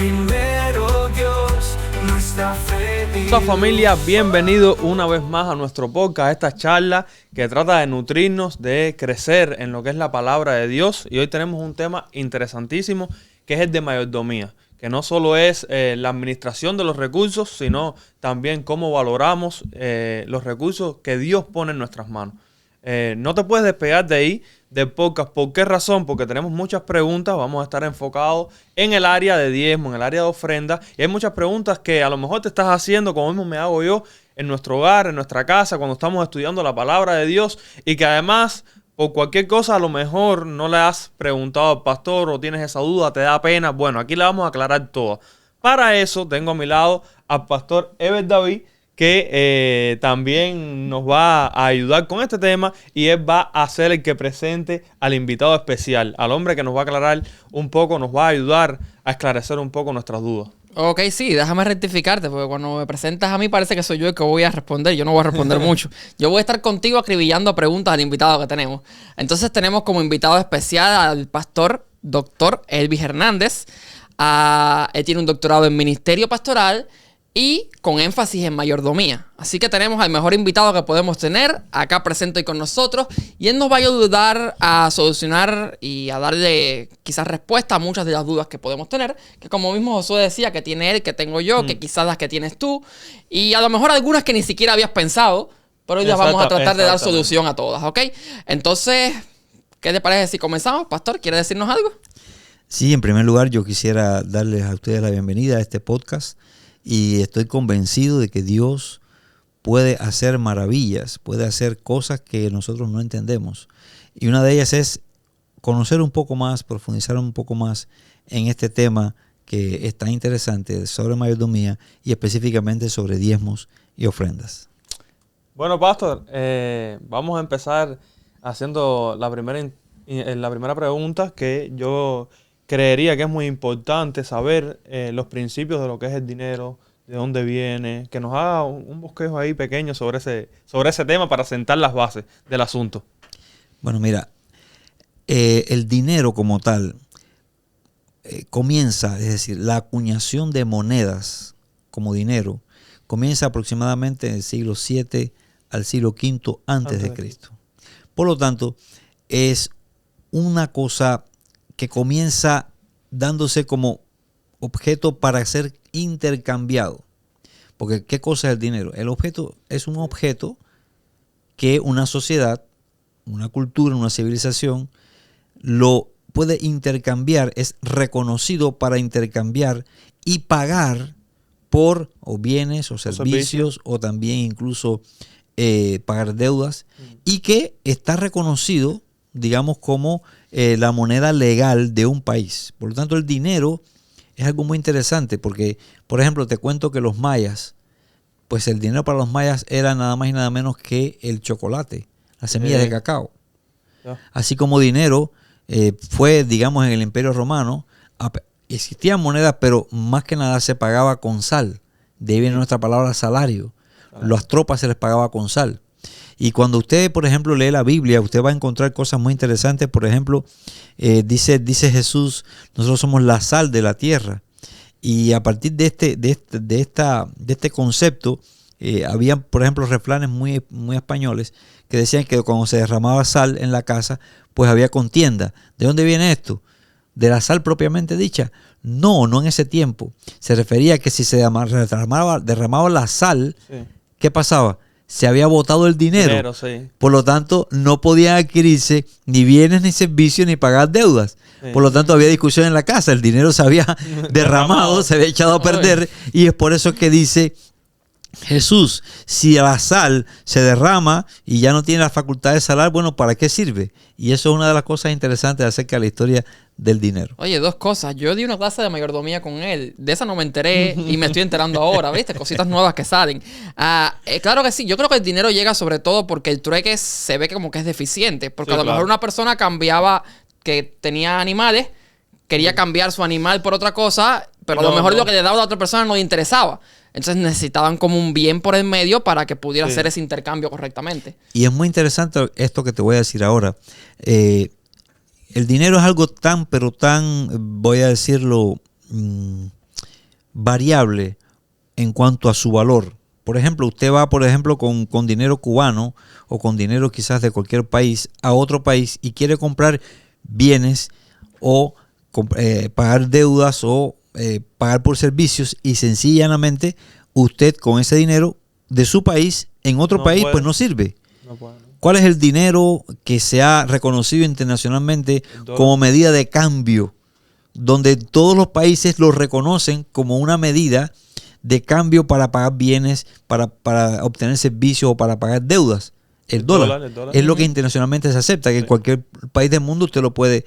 primero Dios, nuestra fe. Hola familia, bienvenido una vez más a nuestro podcast, a esta charla que trata de nutrirnos, de crecer en lo que es la palabra de Dios. Y hoy tenemos un tema interesantísimo que es el de mayordomía, que no solo es la administración de los recursos, sino también cómo valoramos los recursos que Dios pone en nuestras manos. No te puedes despegar de ahí, del podcast. ¿Por qué razón? Porque tenemos muchas preguntas. Vamos a estar enfocados en el área de diezmo, en el área de ofrenda. Y hay muchas preguntas que a lo mejor te estás haciendo, como mismo me hago yo, en nuestro hogar, en nuestra casa, cuando estamos estudiando la palabra de Dios. Y que además, por cualquier cosa, a lo mejor no le has preguntado al pastor o tienes esa duda, te da pena. Bueno, aquí la vamos a aclarar toda. Para eso tengo a mi lado al pastor Ever David, que también nos va a ayudar con este tema, y él va a ser el que presente al invitado especial, al hombre que nos va a aclarar un poco, nos va a ayudar a esclarecer un poco nuestras dudas. Ok, sí, déjame rectificarte, porque cuando me presentas a mí parece que soy yo el que voy a responder. Yo no voy a responder mucho. Yo voy a estar contigo acribillando preguntas al invitado que tenemos. Entonces tenemos como invitado especial al pastor doctor Elvis Hernández. Él tiene un doctorado en ministerio pastoral y con énfasis en mayordomía. Así que tenemos al mejor invitado que podemos tener acá presente hoy con nosotros, y él nos va a ayudar a solucionar y a darle quizás respuesta a muchas de las dudas que podemos tener, que como mismo Josué decía, que tiene él, que tengo yo, que quizás las que tienes tú, y a lo mejor algunas que ni siquiera habías pensado, pero hoy las vamos a tratar de dar solución a todas, ¿ok? Entonces, ¿qué te parece si comenzamos? Pastor, ¿quiere decirnos algo? Sí, en primer lugar yo quisiera darles a ustedes la bienvenida a este podcast. Y estoy convencido de que Dios puede hacer maravillas, puede hacer cosas que nosotros no entendemos. Y una de ellas es conocer un poco más, profundizar un poco más en este tema que es tan interesante sobre mayordomía y específicamente sobre diezmos y ofrendas. Bueno, pastor, vamos a empezar haciendo la primera pregunta, que yo creería que es muy importante saber los principios de lo que es el dinero, de dónde viene, que nos haga un bosquejo ahí pequeño sobre ese tema para sentar las bases del asunto. Bueno, mira, el dinero como tal comienza, es decir, la acuñación de monedas como dinero comienza aproximadamente en el siglo VII al siglo V antes de Cristo. Por lo tanto, es una cosa que comienza dándose como objeto para ser intercambiado. Porque ¿qué cosa es el dinero? El objeto es un objeto que una sociedad, una cultura, una civilización lo puede intercambiar, es reconocido para intercambiar y pagar por o bienes o servicios o también incluso pagar deudas, y que está reconocido, digamos, como la moneda legal de un país. Por lo tanto, el dinero es algo muy interesante porque, por ejemplo, te cuento que los mayas, pues el dinero para los mayas era nada más y nada menos que el chocolate, las semillas de cacao. Así como dinero fue, digamos, en el Imperio Romano, existían monedas, pero más que nada se pagaba con sal. De ahí viene nuestra palabra salario. Las tropas se les pagaba con sal. Y cuando usted, por ejemplo, lee la Biblia, usted va a encontrar cosas muy interesantes. Por ejemplo, dice Jesús, nosotros somos la sal de la tierra. Y a partir de este concepto, habían, por ejemplo, refranes muy españoles que decían que cuando se derramaba sal en la casa, pues había contienda. ¿De dónde viene esto? ¿De la sal propiamente dicha? No en ese tiempo. Se refería a que si se derramaba la sal, ¿qué pasaba? Se había botado el dinero. Sí. Por lo tanto, no podían adquirirse ni bienes, ni servicios, ni pagar deudas. Sí. Por lo tanto, había discusión en la casa. El dinero se había derramado, se había echado a perder. Y es por eso que dice Jesús, si la sal se derrama y ya no tiene la facultad de salar, bueno, ¿para qué sirve? Y eso es una de las cosas interesantes acerca de la historia del dinero. Oye, dos cosas. Yo di una clase de mayordomía con él. De esa no me enteré y me estoy enterando ahora, ¿viste? Cositas nuevas que salen. Claro que sí. Yo creo que el dinero llega sobre todo porque el trueque se ve que como que es deficiente. Porque sí, a lo mejor una persona cambiaba, que tenía animales, quería cambiar su animal por otra cosa, pero a lo mejor lo que le daba a la otra persona no le interesaba. Entonces necesitaban como un bien por el medio para que pudiera hacer ese intercambio correctamente. Y es muy interesante esto que te voy a decir ahora. El dinero es algo tan, pero tan, voy a decirlo, variable en cuanto a su valor. Por ejemplo, usted va, por ejemplo, con dinero cubano o con dinero quizás de cualquier país a otro país y quiere comprar bienes o pagar deudas o pagar por servicios, y sencillamente usted con ese dinero de su país en otro No país puede. pues no sirve. No puede, ¿no? ¿Cuál es el dinero que se ha reconocido internacionalmente El dólar. como medida de cambio, donde todos los países lo reconocen como una medida de cambio para pagar bienes, para obtener servicios o para pagar deudas? El dólar. El dólar. Es lo que internacionalmente se acepta, que en Sí. cualquier país del mundo usted lo puede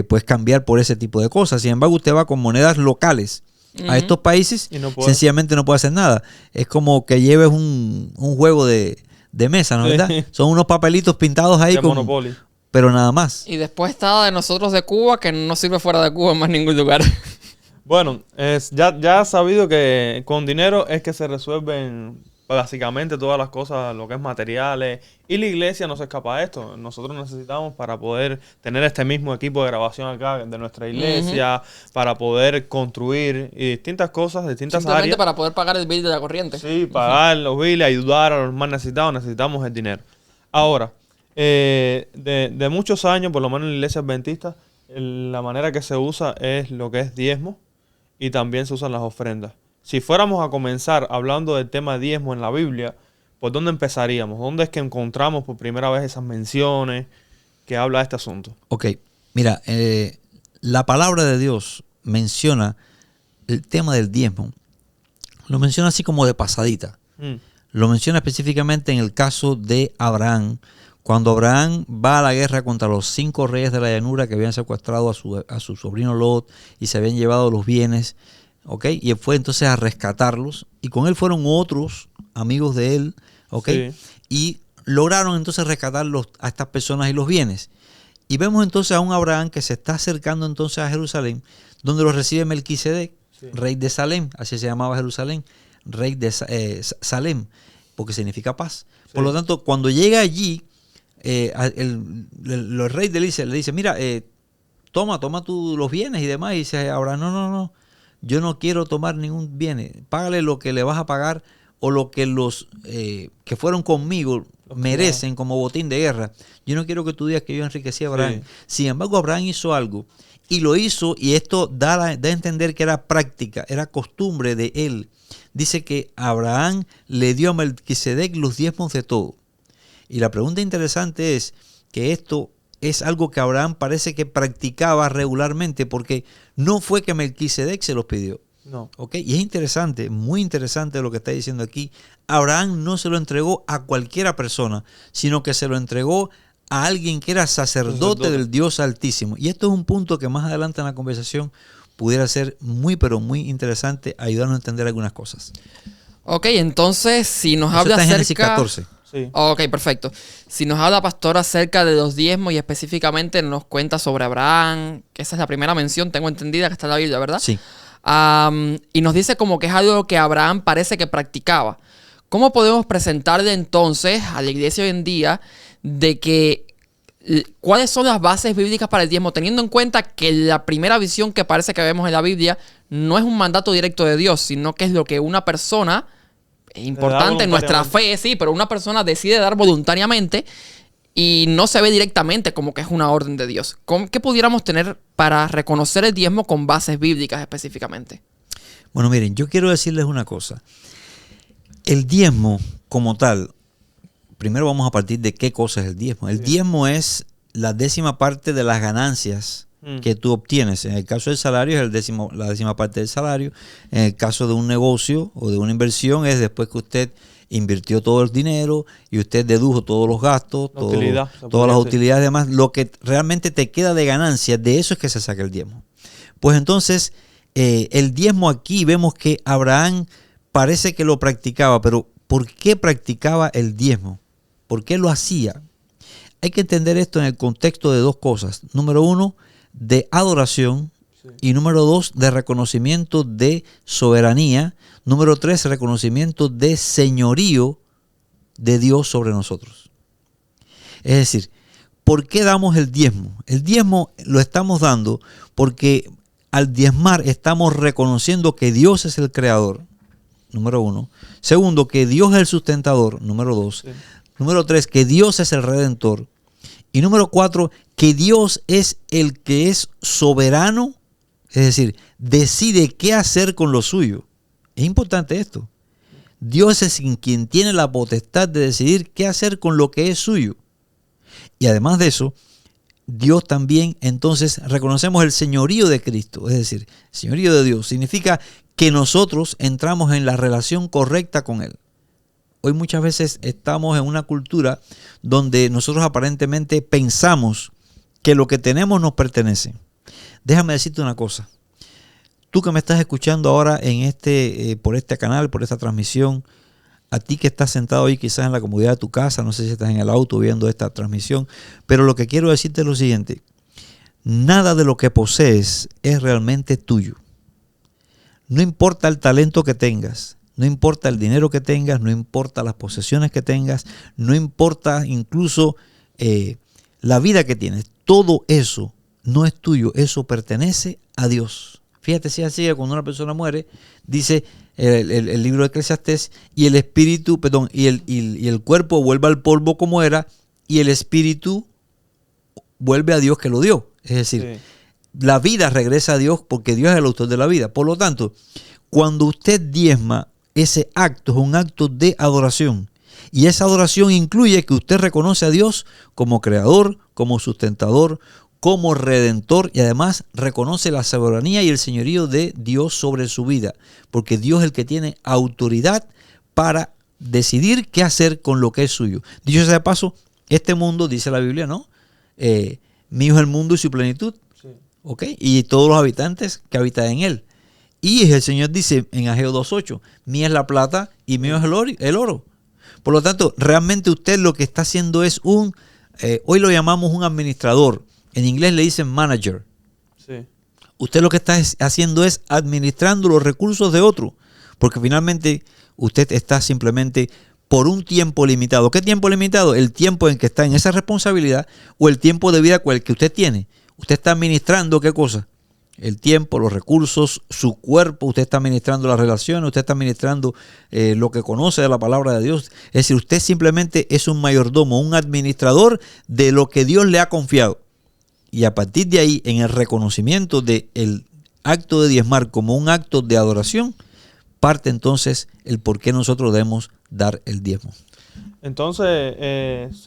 pues cambiar por ese tipo de cosas. Sin embargo, usted va con monedas locales a estos países, Y no puede. sencillamente no puede hacer nada. Es como que lleves un juego de mesa, ¿no? Sí. ¿Verdad? Son unos papelitos pintados ahí De Monopoly. pero nada más. Y después está de nosotros de Cuba, que no sirve fuera de Cuba en más ningún lugar. Bueno, ya has sabido que con dinero es que se resuelven básicamente todas las cosas, lo que es materiales. Y la iglesia no se escapa de esto. Nosotros necesitamos para poder tener este mismo equipo de grabación acá de nuestra iglesia, para poder construir y distintas cosas, distintas Simplemente áreas. para poder pagar el bill de la corriente. Sí, pagar los biles, ayudar a los más necesitados, necesitamos el dinero. Ahora, de muchos años, por lo menos en la iglesia adventista, la manera que se usa es lo que es diezmo y también se usan las ofrendas. Si fuéramos a comenzar hablando del tema de diezmo en la Biblia, ¿por dónde empezaríamos? ¿Dónde es que encontramos por primera vez esas menciones que habla de este asunto? Ok, mira, la palabra de Dios menciona el tema del diezmo. Lo menciona así como de pasadita. Lo menciona específicamente en el caso de Abraham, cuando Abraham va a la guerra contra los 5 reyes de la llanura que habían secuestrado a su sobrino Lot y se habían llevado los bienes, ¿ok? Y él fue entonces a rescatarlos, y con él fueron otros amigos de él, ¿ok? Sí. Y lograron entonces rescatar a estas personas y los bienes. Y vemos entonces a un Abraham que se está acercando entonces a Jerusalén, donde lo recibe Melquisedec, Sí. rey de Salem, así se llamaba Jerusalén, rey de Salem, porque significa paz. Por Sí. lo tanto, cuando llega allí, el rey le dice, mira, toma tú los bienes y demás. Y dice Abraham, no, yo no quiero tomar ningún bien. Págale lo que le vas a pagar o lo que los que fueron conmigo merecen como botín de guerra. Yo no quiero que tú digas que yo enriquecí a Abraham. Sí. Sin embargo, Abraham hizo algo. Y lo hizo, y esto da a entender que era práctica, era costumbre de él. Dice que Abraham le dio a Melquisedec los diezmos de todo. Y la pregunta interesante es que esto es algo que Abraham parece que practicaba regularmente, porque no fue que Melquisedec se los pidió. No. ¿Ok? Y es interesante, muy interesante lo que está diciendo aquí. Abraham no se lo entregó a cualquiera persona, sino que se lo entregó a alguien que era sacerdote del Dios Altísimo. Y esto es un punto que más adelante en la conversación pudiera ser muy, pero muy interesante, ayudarnos a entender algunas cosas. Ok, entonces, si nos Eso habla está en Génesis acerca... 14. Sí. Ok, perfecto. Si nos habla, pastor, acerca de los diezmos y específicamente nos cuenta sobre Abraham, que esa es la primera mención, tengo entendida que está en la Biblia, ¿verdad? Sí. Y nos dice como que es algo que Abraham parece que practicaba. ¿Cómo podemos presentarle entonces a la iglesia hoy en día de que cuáles son las bases bíblicas para el diezmo, teniendo en cuenta que la primera visión que parece que vemos en la Biblia no es un mandato directo de Dios, sino que es lo que una persona, importante en nuestra fe, sí, pero una persona decide dar voluntariamente y no se ve directamente como que es una orden de Dios? ¿Qué pudiéramos tener para reconocer el diezmo con bases bíblicas específicamente? Bueno, miren, yo quiero decirles una cosa. El diezmo como tal, primero vamos a partir de qué cosa es el diezmo. El diezmo es la 10ª parte de las ganancias que tú obtienes. En el caso del salario es la 10ª parte del salario. En el caso de un negocio o de una inversión es después que usted invirtió todo el dinero y usted dedujo todos los gastos, todas las utilidades y demás. Lo que realmente te queda de ganancia, de eso es que se saca el diezmo. Pues entonces, el diezmo aquí vemos que Abraham parece que lo practicaba, pero ¿por qué practicaba el diezmo? ¿Por qué lo hacía? Hay que entender esto en el contexto de dos cosas. Número 1, de adoración. Sí. Y número 2, de reconocimiento de soberanía. Número 3, reconocimiento de señorío de Dios sobre nosotros. Es decir, ¿por qué damos el diezmo? El diezmo lo estamos dando porque al diezmar estamos reconociendo que Dios es el creador, número 1. Segundo, que Dios es el sustentador, número 2. Sí. Número 3, que Dios es el redentor. Y número 4, que Dios es el que es soberano, es decir, decide qué hacer con lo suyo. Es importante esto. Dios es quien tiene la potestad de decidir qué hacer con lo que es suyo. Y además de eso, Dios también, entonces, reconocemos el señorío de Cristo. Es decir, el señorío de Dios significa que nosotros entramos en la relación correcta con Él. Hoy muchas veces estamos en una cultura donde nosotros aparentemente pensamos que lo que tenemos nos pertenece. Déjame decirte una cosa. Tú que me estás escuchando ahora en por este canal, por esta transmisión, a ti que estás sentado ahí quizás en la comodidad de tu casa, no sé si estás en el auto viendo esta transmisión, pero lo que quiero decirte es lo siguiente. Nada de lo que posees es realmente tuyo. No importa el talento que tengas, no importa el dinero que tengas, no importa las posesiones que tengas, no importa incluso la vida que tienes. Todo eso no es tuyo, eso pertenece a Dios. Fíjate si así, cuando una persona muere, dice el libro de Eclesiastés, y el espíritu, perdón, y el cuerpo vuelve al polvo como era, y el espíritu vuelve a Dios que lo dio. Es decir, sí, la vida regresa a Dios porque Dios es el autor de la vida. Por lo tanto, cuando usted diezma, ese acto es un acto de adoración. Y esa adoración incluye que usted reconoce a Dios como creador, como sustentador, como redentor, y además reconoce la soberanía y el señorío de Dios sobre su vida, porque Dios es el que tiene autoridad para decidir qué hacer con lo que es suyo. Dicho sea de paso, este mundo, dice la Biblia, ¿no? Mío es el mundo y su plenitud, sí, ¿ok? Y todos los habitantes que habitan en él. Y el Señor dice en Ageo 2.8, mía es la plata y mío es el oro. Por lo tanto, realmente usted lo que está haciendo es hoy lo llamamos un administrador. En inglés le dicen manager. Sí. Usted lo que está haciendo es administrando los recursos de otro. Porque finalmente usted está simplemente por un tiempo limitado. ¿Qué tiempo limitado? El tiempo en que está en esa responsabilidad o el tiempo de vida que usted tiene. Usted está administrando ¿qué cosa? El tiempo, los recursos, su cuerpo. Usted está administrando las relaciones. Usted está administrando lo que conoce de la palabra de Dios. Es decir, usted simplemente es un mayordomo, un administrador de lo que Dios le ha confiado. Y a partir de ahí, en el reconocimiento del acto de diezmar como un acto de adoración, parte entonces el por qué nosotros debemos dar el diezmo. Entonces,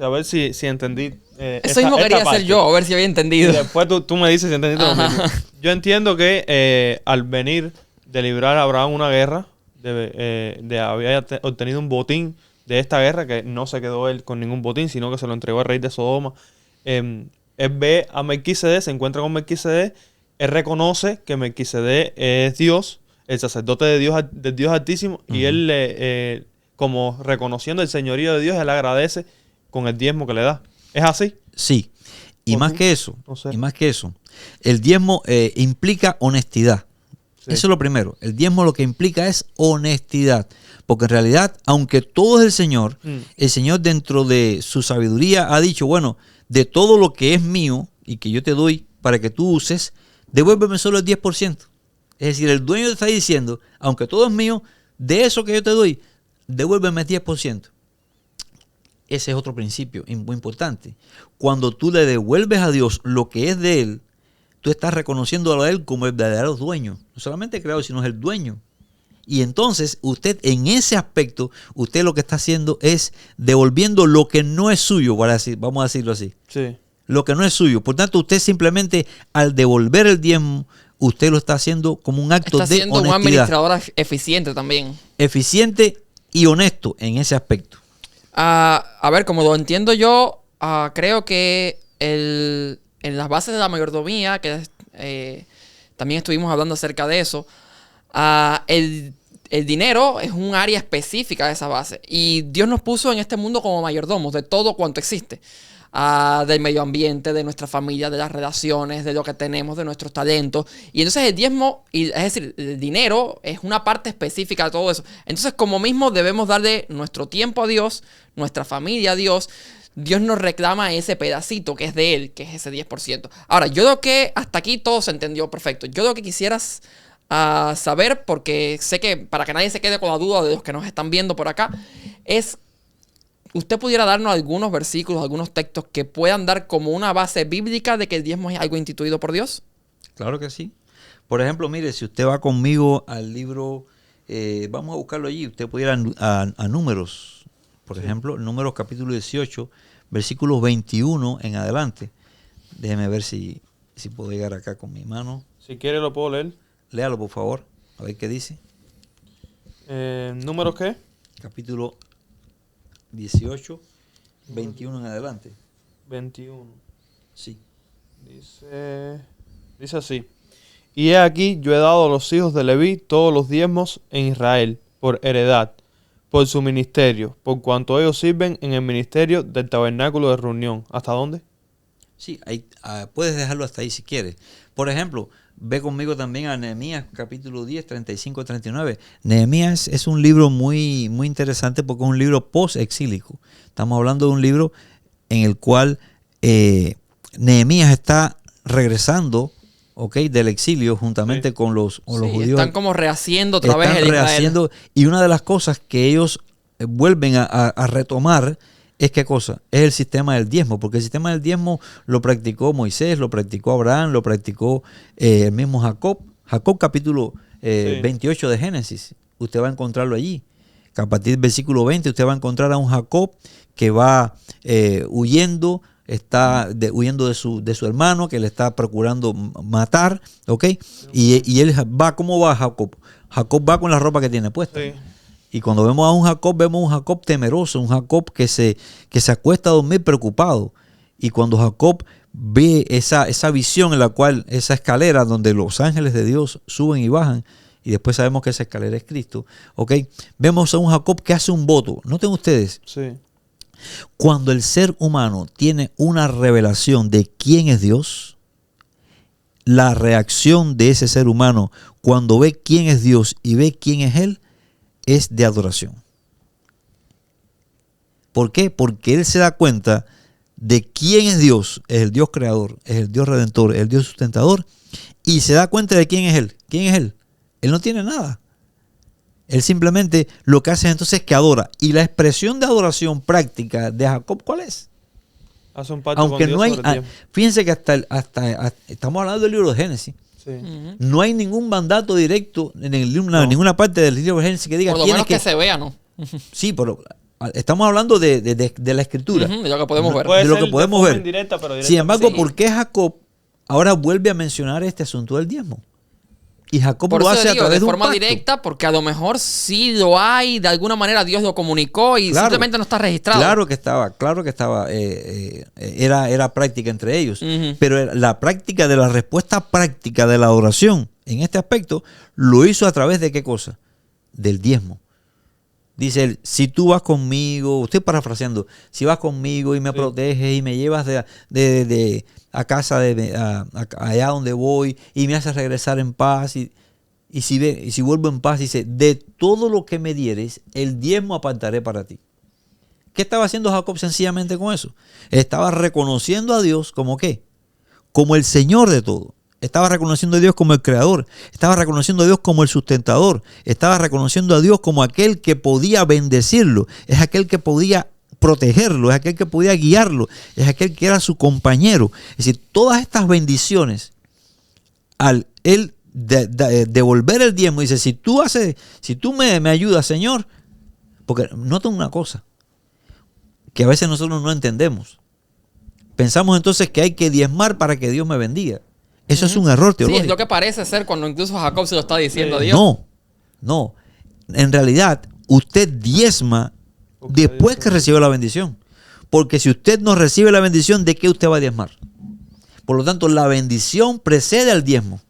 a ver si entendí. Eso mismo quería hacer yo, a ver si había entendido. Y después tú me dices si entendiste lo mismo. Yo entiendo que al venir de librar a Abraham una guerra, había obtenido un botín de esta guerra, que no se quedó él con ningún botín, sino que se lo entregó al rey de Sodoma. Él ve a Melquisedec, se encuentra con Melquisedec, él reconoce que Melquisedec es Dios, el sacerdote de Dios Altísimo, y él, como reconociendo el señorío de Dios, él agradece con el diezmo que le da. ¿Es así? Sí, y más que eso, el diezmo implica honestidad. Sí. Eso es lo primero. El diezmo lo que implica es honestidad. Porque en realidad, aunque todo es el Señor dentro de su sabiduría ha dicho, bueno, de todo lo que es mío y que yo te doy para que tú uses, devuélveme solo el 10%. Es decir, el dueño te está diciendo, aunque todo es mío, de eso que yo te doy, devuélveme el 10%. Ese es otro principio muy importante. Cuando tú le devuelves a Dios lo que es de Él, tú estás reconociéndolo a Él como el verdadero dueño. No solamente el creador, sino es el dueño. Y entonces usted en ese aspecto, usted lo que está haciendo es devolviendo lo que no es suyo, vamos a decirlo así. Sí. Lo que no es suyo. Por tanto, usted simplemente al devolver el diezmo, usted lo está haciendo como un acto de honestidad. Está siendo un administrador eficiente también. Eficiente y honesto en ese aspecto. A ver, como lo entiendo yo, creo que en las bases de la mayordomía, que también estuvimos hablando acerca de eso, el dinero es un área específica de esa base. Y Dios nos puso en este mundo como mayordomos de todo cuanto existe. Del medio ambiente, de nuestra familia, de las relaciones, de lo que tenemos, de nuestros talentos. Y entonces el diezmo, es decir, el dinero es una parte específica de todo eso. Entonces, como mismo debemos darle nuestro tiempo a Dios, nuestra familia a Dios, Dios nos reclama ese pedacito que es de Él, que es ese 10%. Ahora, yo creo que hasta aquí todo se entendió perfecto. Yo lo que quisieras saber, porque sé que para que nadie se quede con la duda de los que nos están viendo por acá, es, ¿usted pudiera darnos algunos versículos, algunos textos que puedan dar como una base bíblica de que el diezmo es algo instituido por Dios? Claro que sí. Por ejemplo, mire, si usted va conmigo al libro, vamos a buscarlo allí, usted puede ir a Números, por ejemplo, Números capítulo 18, versículos 21 en adelante. Déjeme ver si puedo llegar acá con mi mano. Si quiere lo puedo leer. Léalo, por favor, a ver qué dice. ¿Números qué? Capítulo 18, 21 en adelante. 21. Sí. Dice así. Y he aquí, yo he dado a los hijos de Leví todos los diezmos en Israel, por heredad, por su ministerio, por cuanto ellos sirven en el ministerio del tabernáculo de reunión. ¿Hasta dónde? Sí, ahí, puedes dejarlo hasta ahí si quieres. Por ejemplo, ve conmigo también a Nehemías capítulo 10, 35 39. Nehemías es un libro muy, muy interesante porque es un libro post-exílico. Estamos hablando de un libro en el cual Nehemías está regresando, del exilio juntamente con los judíos. Están como rehaciendo otra vez el Israel. Y una de las cosas que ellos vuelven a retomar es ¿qué cosa? Es el sistema del diezmo, porque el sistema del diezmo lo practicó Moisés, lo practicó Abraham, lo practicó el mismo Jacob. Jacob capítulo 28 de Génesis, usted va a encontrarlo allí. A partir del versículo 20 usted va a encontrar a un Jacob que va huyendo, huyendo de su hermano que le está procurando matar, ¿ok? Y él va, ¿cómo va Jacob? Jacob va con la ropa que tiene puesta. Sí. Y cuando vemos a un Jacob temeroso, un Jacob que se acuesta a dormir preocupado. Y cuando Jacob ve esa visión en la cual, esa escalera donde los ángeles de Dios suben y bajan, y después sabemos que esa escalera es Cristo, ¿ok? Vemos a un Jacob que hace un voto. Noten ustedes, Sí. cuando el ser humano tiene una revelación de quién es Dios, la reacción de ese ser humano cuando ve quién es Dios y ve quién es Él, es de adoración. ¿Por qué? Porque él se da cuenta de quién es Dios, es el Dios creador, es el Dios redentor, es el Dios sustentador, y se da cuenta de quién es Él. ¿Quién es Él? Él no tiene nada. Él simplemente lo que hace entonces es que adora. Y la expresión de adoración práctica de Jacob, ¿cuál es? Hace un pacto Aunque con Dios no hay, sobre el tiempo. fíjense que hasta estamos hablando del libro de Génesis. Sí. No hay ningún mandato directo en ninguna parte del libro de Génesis que diga Por lo menos que se vea, ¿no? Sí, pero estamos hablando de la escritura. De lo que podemos ver. Puede de lo ser que podemos forma ver. indirecta, pero directa. Sin embargo, Sí. ¿por qué Jacob ahora vuelve a mencionar este asunto del diezmo? Y Jacob Por lo eso hace a digo, través de de un forma pacto. directa, porque a lo mejor sí lo hay, de alguna manera Dios lo comunicó y Claro. simplemente no está registrado. Claro que estaba, era práctica entre ellos. Ujú. Pero la práctica de la respuesta práctica de la adoración en este aspecto lo hizo a través de ¿qué cosa? Del diezmo. Dice él, si tú vas conmigo, estoy parafraseando, si vas conmigo y me proteges y me llevas a casa, allá donde voy y me haces regresar en paz y si vuelvo en paz, dice, de todo lo que me dieres, el diezmo apartaré para ti. ¿Qué estaba haciendo Jacob sencillamente con eso? Estaba reconociendo a Dios como ¿qué? Como el Señor de todo. Estaba reconociendo a Dios como el creador. Estaba reconociendo a Dios como el sustentador. Estaba reconociendo a Dios como aquel que podía bendecirlo. Es aquel que podía protegerlo. Es aquel que podía guiarlo. Es aquel que era su compañero. Es decir, todas estas bendiciones, al él devolver el diezmo, dice, si tú me ayudas, Señor, porque nota una cosa, que a veces nosotros no entendemos. Pensamos entonces que hay que diezmar para que Dios me bendiga. Eso es un error Sí, teológico. es lo que parece ser cuando incluso Jacob se lo está diciendo a Dios. No. En realidad, usted diezma después que recibe la bendición. Porque si usted no recibe la bendición, ¿de qué usted va a diezmar? Por lo tanto, la bendición precede al diezmo.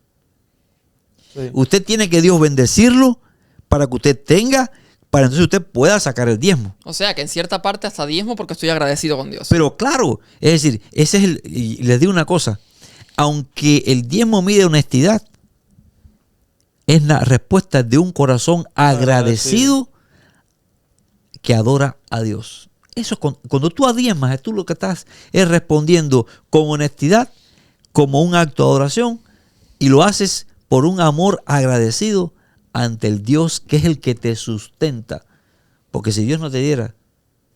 Sí. Usted tiene que Dios bendecirlo para que usted tenga, para entonces usted pueda sacar el diezmo. O sea, que en cierta parte hasta diezmo porque estoy agradecido con Dios. Pero claro, es decir, ese es y les digo una cosa, aunque el diezmo mide honestidad, es la respuesta de un corazón agradecido que adora a Dios. Eso, cuando tú adiezmas, tú lo que estás es respondiendo con honestidad, como un acto de adoración, y lo haces por un amor agradecido ante el Dios que es el que te sustenta. Porque si Dios no te diera,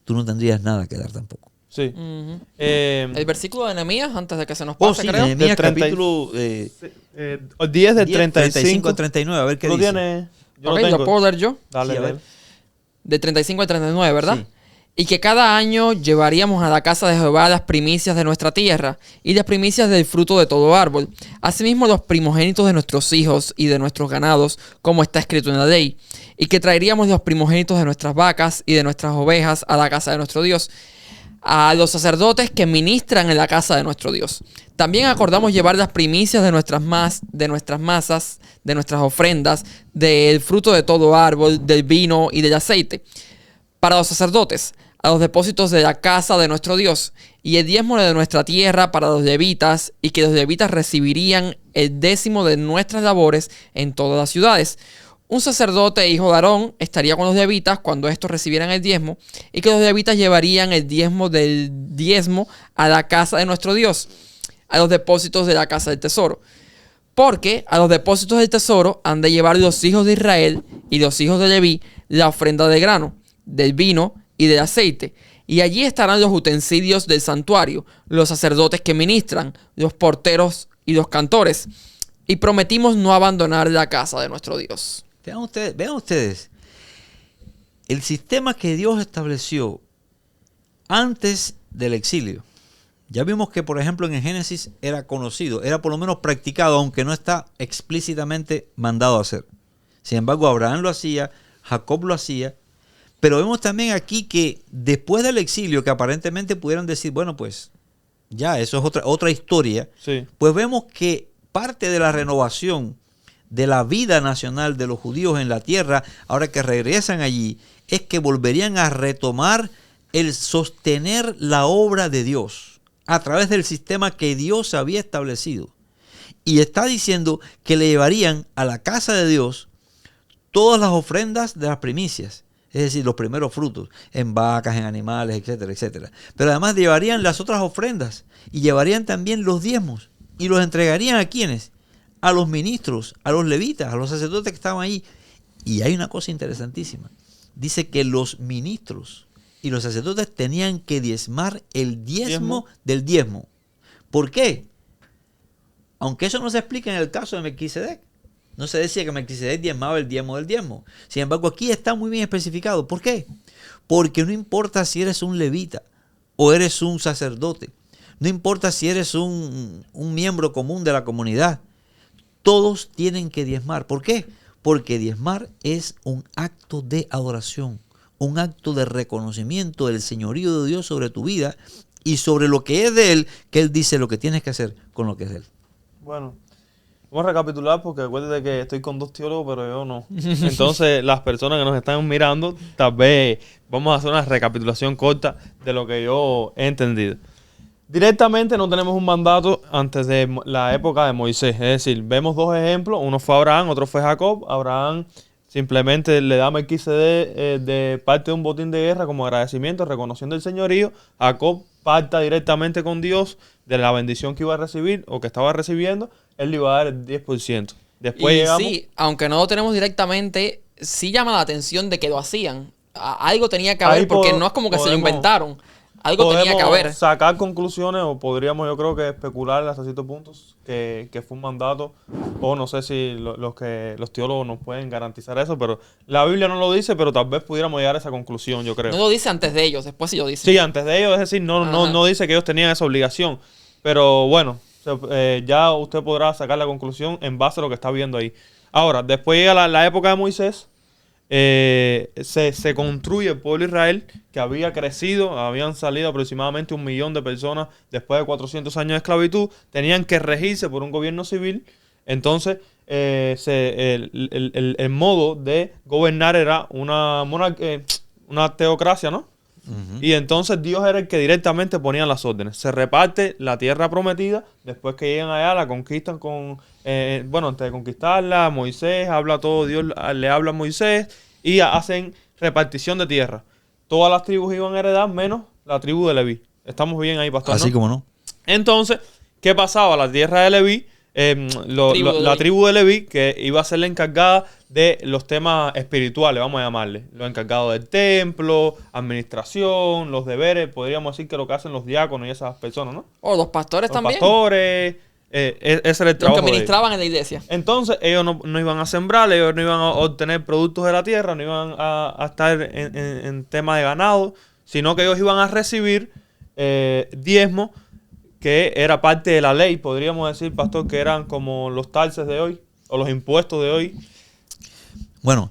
tú no tendrías nada que dar tampoco. Sí. Ujú. El El versículo de Nehemías, antes de que se nos pase, sí, creo. Nehemías Del 30 capítulo 10 del 35 35. a 39, a ver qué ¿Tú dice. tienes? Yo Ok, lo tengo. lo puedo leer yo. Dale, Sí, a ver. dale. De 35 al 39, ¿verdad? Sí. Y que cada año llevaríamos a la casa de Jehová las primicias de nuestra tierra y las primicias del fruto de todo árbol, asimismo los primogénitos de nuestros hijos y de nuestros ganados, como está escrito en la ley, y que traeríamos los primogénitos de nuestras vacas y de nuestras ovejas a la casa de nuestro Dios, a los sacerdotes que ministran en la casa de nuestro Dios. También acordamos llevar las primicias de nuestras masas, de nuestras ofrendas, del fruto de todo árbol, del vino y del aceite, para los sacerdotes, a los depósitos de la casa de nuestro Dios, y el diezmo de nuestra tierra para los levitas, y que los levitas recibirían el 10º de nuestras labores en todas las ciudades. Un sacerdote, hijo de Aarón, estaría con los levitas cuando estos recibieran el diezmo, y que los levitas llevarían el diezmo del diezmo a la casa de nuestro Dios, a los depósitos de la casa del tesoro. Porque a los depósitos del tesoro han de llevar los hijos de Israel y los hijos de Leví la ofrenda de grano, del vino y del aceite. Y allí estarán los utensilios del santuario, los sacerdotes que ministran, los porteros y los cantores. Y prometimos no abandonar la casa de nuestro Dios. Vean ustedes, el sistema que Dios estableció antes del exilio. Ya vimos que, por ejemplo, en el Génesis era conocido, era por lo menos practicado, aunque no está explícitamente mandado a hacer. Sin embargo, Abraham lo hacía, Jacob lo hacía, pero vemos también aquí que después del exilio, que aparentemente pudieran decir, bueno, pues ya, eso es otra historia, Sí. pues vemos que parte de la renovación de la vida nacional de los judíos en la tierra, ahora que regresan allí, es que volverían a retomar el sostener la obra de Dios a través del sistema que Dios había establecido. Y está diciendo que le llevarían a la casa de Dios todas las ofrendas de las primicias, es decir, los primeros frutos, en vacas, en animales, etcétera, etcétera. Pero además llevarían las otras ofrendas y llevarían también los diezmos y los entregarían ¿a quiénes? A los ministros, a los levitas, a los sacerdotes que estaban ahí. Y hay una cosa interesantísima. Dice que los ministros y los sacerdotes tenían que diezmar el diezmo del diezmo. ¿Por qué? Aunque eso no se explica en el caso de Melquisedec. No se decía que Melquisedec diezmaba el diezmo del diezmo. Sin embargo, aquí está muy bien especificado. ¿Por qué? Porque no importa si eres un levita o eres un sacerdote. No importa si eres un miembro común de la comunidad. Todos tienen que diezmar. ¿Por qué? Porque diezmar es un acto de adoración, un acto de reconocimiento del señorío de Dios sobre tu vida y sobre lo que es de Él, que Él dice lo que tienes que hacer con lo que es de Él. Bueno, vamos a recapitular porque acuérdate que estoy con dos teólogos, pero yo no. Entonces, las personas que nos están mirando, tal vez vamos a hacer una recapitulación corta de lo que yo he entendido. Directamente no tenemos un mandato antes de la época de Moisés. Es decir, vemos dos ejemplos. Uno fue Abraham, otro fue Jacob. Abraham simplemente le da a Melquisedec de parte de un botín de guerra como agradecimiento, reconociendo el señorío. Jacob pacta directamente con Dios de la bendición que iba a recibir o que estaba recibiendo. Él le iba a dar el 10%. Después Y llegamos... sí, aunque no lo tenemos directamente, sí llama la atención de que lo hacían. Algo tenía que haber, Ahí porque no es como que se lo podemos- inventaron. Algo tenía que podemos haber. sacar conclusiones o podríamos yo creo que especular hasta ciertos puntos que fue un mandato o no sé si los teólogos nos pueden garantizar eso, pero la Biblia no lo dice, pero tal vez pudiéramos llegar a esa conclusión, yo creo. No lo dice antes de ellos, después sí lo dice. Sí, antes de ellos, es decir, no Ajá. dice que ellos tenían esa obligación, pero bueno, ya usted podrá sacar la conclusión en base a lo que está viendo ahí. Ahora, después llega la época de Moisés. Se construye el pueblo de Israel que había crecido, habían salido aproximadamente 1 millón de personas después de 400 años de esclavitud, tenían que regirse por un gobierno civil. Entonces el modo de gobernar era una teocracia, ¿no? Y entonces Dios era el que directamente ponía las órdenes. Se reparte la tierra prometida. Después que llegan allá, la conquistan con... antes de conquistarla, Moisés habla todo. Dios le habla a Moisés y hacen repartición de tierra. todas las tribus iban a heredar menos la tribu de Leví. Estamos bien ahí, pastor, Así ¿no? como no. Entonces, ¿qué pasaba? La tierra de Leví, la tribu de Leví, que iba a ser la encargada de los temas espirituales, vamos a llamarle. Los encargados del templo, administración, los deberes, podríamos decir que lo que hacen los diáconos y esas personas, ¿no? O los pastores Los también. pastores, ese era el Los trabajo que de ellos. ministraban en la iglesia. Entonces, ellos no iban a sembrar, ellos no iban a obtener productos de la tierra, no iban a estar en tema de ganado, sino que ellos iban a recibir diezmo, que era parte de la ley, podríamos decir, pastor, que eran como los taxes de hoy, o los impuestos de hoy. Bueno,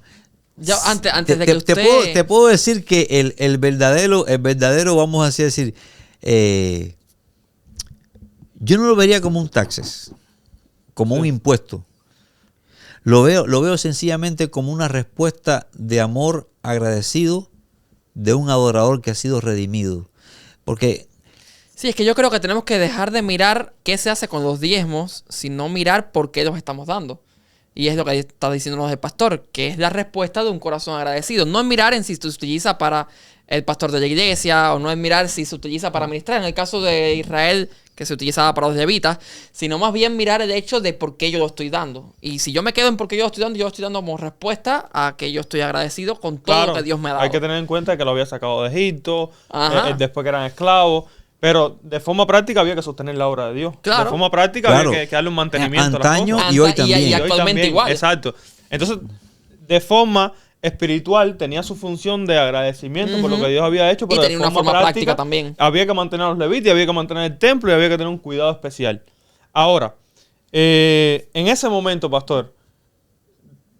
Ya, antes de que usted... te puedo decir que el verdadero, vamos así a decir, yo no lo vería como un taxes, como un impuesto. Lo veo sencillamente como una respuesta de amor agradecido de un adorador que ha sido redimido. Porque Sí, es que yo creo que tenemos que dejar de mirar qué se hace con los diezmos, sino mirar por qué los estamos dando. Y es lo que está diciéndonos el pastor, que es la respuesta de un corazón agradecido. No es mirar en si se utiliza para el pastor de la iglesia, o no es mirar si se utiliza para ministrar, en el caso de Israel, que se utilizaba para los levitas, sino más bien mirar el hecho de por qué yo lo estoy dando. Y si yo me quedo en por qué yo lo estoy dando como respuesta a que yo estoy agradecido con todo lo que Dios me ha dado. Hay que tener en cuenta que lo había sacado de Egipto, Ajá. después que eran esclavos. Pero de forma práctica había que sostener la obra de Dios. Claro. De forma práctica Claro. había que darle un mantenimiento Antaño a las cosas. y hoy Y también. Y hoy actualmente también, igual. Exacto. Entonces, de forma espiritual tenía su función de agradecimiento por lo que Dios había hecho, pero Y tenía de una forma forma práctica también. había que mantener a los levitas, había que mantener el templo y había que tener un cuidado especial. Ahora, en ese momento, pastor,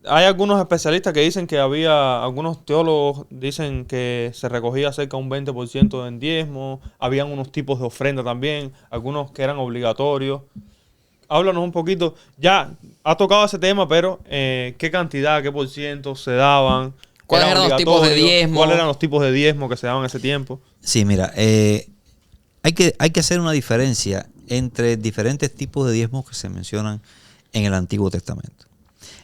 hay algunos especialistas que dicen que algunos teólogos dicen que se recogía cerca de un 20% en diezmo, habían unos tipos de ofrenda también, algunos que eran obligatorios. Háblanos un poquito, ya ha tocado ese tema, pero ¿qué cantidad, qué por ciento se daban? ¿Cuáles ¿Era eran los tipos de obligatorio? diezmo? ¿Cuáles eran los tipos de diezmo que se daban en ese tiempo? sí, mira, hay que hacer una diferencia entre diferentes tipos de diezmos que se mencionan en el Antiguo Testamento.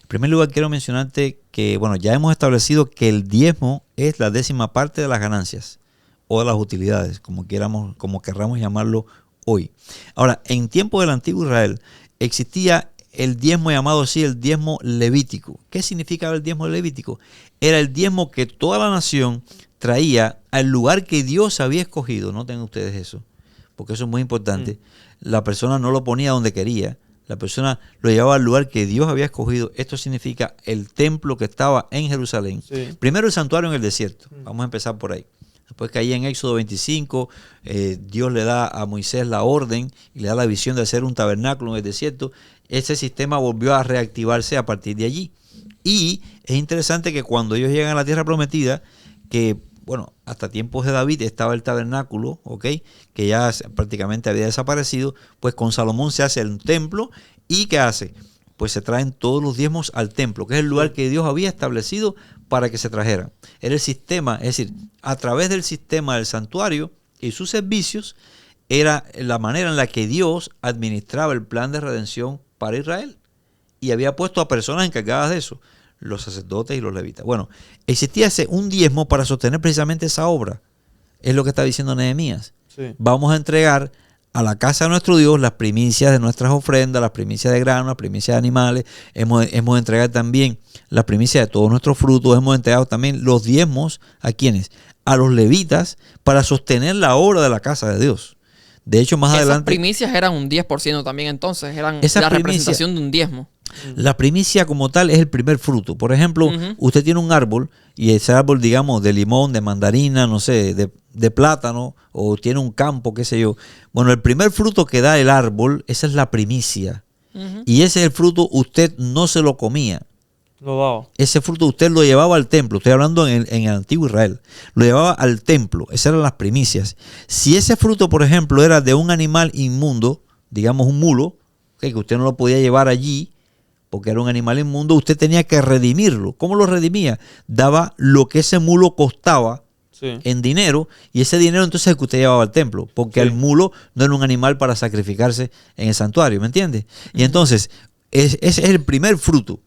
En primer lugar, quiero mencionarte que, bueno, ya hemos establecido que el diezmo es la 10ª parte de las ganancias o de las utilidades, como querramos llamarlo hoy. Ahora, en tiempos del antiguo Israel existía el diezmo llamado así, el diezmo levítico. ¿Qué significaba el diezmo levítico? Era el diezmo que toda la nación traía al lugar que Dios había escogido. Noten ustedes eso, porque eso es muy importante. La persona no lo ponía donde quería. La persona lo llevaba al lugar que Dios había escogido. Esto significa el templo que estaba en Jerusalén. Sí. Primero el santuario en el desierto. Vamos a empezar por ahí. Después que ahí en Éxodo 25, Dios le da a Moisés la orden y le da la visión de hacer un tabernáculo en el desierto. Ese sistema volvió a reactivarse a partir de allí. Y es interesante que cuando ellos llegan a la tierra prometida, que bueno, hasta tiempos de David estaba el tabernáculo, ¿ok? Que ya prácticamente había desaparecido, pues con Salomón se hace el templo y ¿qué hace? Pues se traen todos los diezmos al templo, que es el lugar que Dios había establecido para que se trajeran. Era el sistema, es decir, a través del sistema del santuario y sus servicios, era la manera en la que Dios administraba el plan de redención para Israel. Y había puesto a personas encargadas de eso, los sacerdotes y los levitas. Bueno, existía un diezmo para sostener precisamente esa obra. Es lo que está diciendo Nehemías. Sí. Vamos a entregar a la casa de nuestro Dios las primicias de nuestras ofrendas, las primicias de grano, las primicias de animales. Hemos de entregar también las primicias de todos nuestros frutos. Hemos entregado también los diezmos ¿a quiénes? A los levitas para sostener la obra de la casa de Dios. De hecho, más Esas adelante... primicias eran un 10% también entonces, eran Esas la primicias- representación de un diezmo. La primicia como tal es el primer fruto. Por ejemplo, usted tiene un árbol y ese árbol, digamos, de limón, de mandarina, no sé, de plátano, o tiene un campo, qué sé yo. Bueno, el primer fruto que da el árbol, esa es la primicia. Y ese es el fruto, usted no se lo comía. Lo daba. Ese fruto usted lo llevaba al templo. Estoy hablando en el antiguo Israel. Lo llevaba al templo. Esas eran las primicias. Si ese fruto, por ejemplo, era de un animal inmundo, digamos un mulo, que usted no lo podía llevar allí, porque era un animal inmundo, usted tenía que redimirlo. ¿Cómo lo redimía? Daba lo que ese mulo costaba Sí. en dinero, y ese dinero entonces es el que usted llevaba al templo, porque Sí. el mulo no era un animal para sacrificarse en el santuario, ¿me entiende? Y entonces, ese es el primer fruto,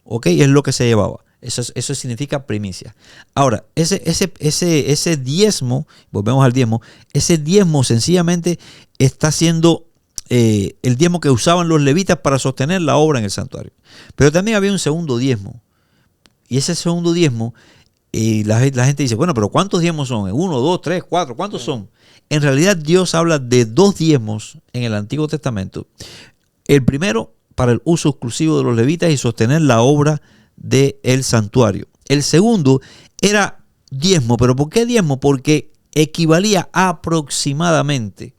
¿ok? Es lo que se llevaba. Eso significa primicia. Ahora, ese diezmo, volvemos al diezmo, ese diezmo sencillamente está siendo el diezmo que usaban los levitas para sostener la obra en el santuario. Pero también había un segundo diezmo. Y ese segundo diezmo, la gente dice, bueno, pero ¿cuántos diezmos son? 1, 2, 3, 4, ¿cuántos son? En realidad Dios habla de 2 diezmos en el Antiguo Testamento. El primero, para el uso exclusivo de los levitas y sostener la obra del santuario. El segundo era diezmo. ¿Pero por qué diezmo? Porque equivalía aproximadamente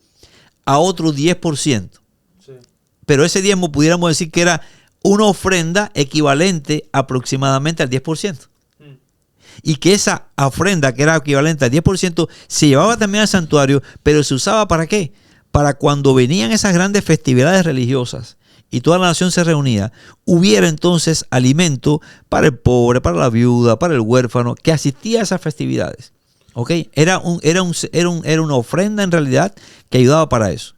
a otro 10%. Sí. Pero ese diezmo pudiéramos decir que era una ofrenda equivalente aproximadamente al 10%. Y que esa ofrenda, que era equivalente al 10%, se llevaba también al santuario, pero se usaba ¿para qué? Para cuando venían esas grandes festividades religiosas y toda la nación se reunía, hubiera entonces alimento para el pobre, para la viuda, para el huérfano, que asistía a esas festividades. ¿Ok? Era una ofrenda en realidad que ayudaba para eso.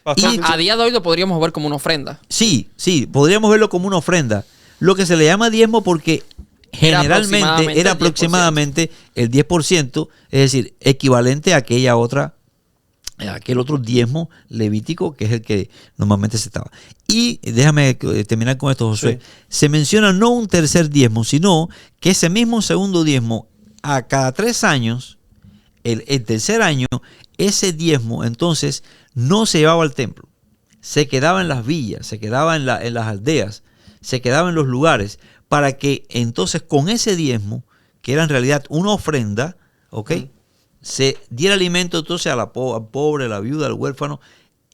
Pastor, A día de hoy lo podríamos ver como una ofrenda. Sí, podríamos verlo como una ofrenda. Lo que se le llama diezmo porque generalmente era aproximadamente el 10%, es decir, equivalente a aquel otro diezmo levítico que es el que normalmente se estaba. Y déjame terminar con esto, Josué. Sí. Se menciona no un tercer diezmo, sino que ese mismo segundo diezmo, a cada 3 años, el tercer año, ese diezmo entonces no se llevaba al templo. Se quedaba en las villas, se quedaba en las aldeas, se quedaba en los lugares, para que entonces con ese diezmo, que era en realidad una ofrenda, ¿ok? Se diera alimento entonces al pobre, a la viuda, al huérfano,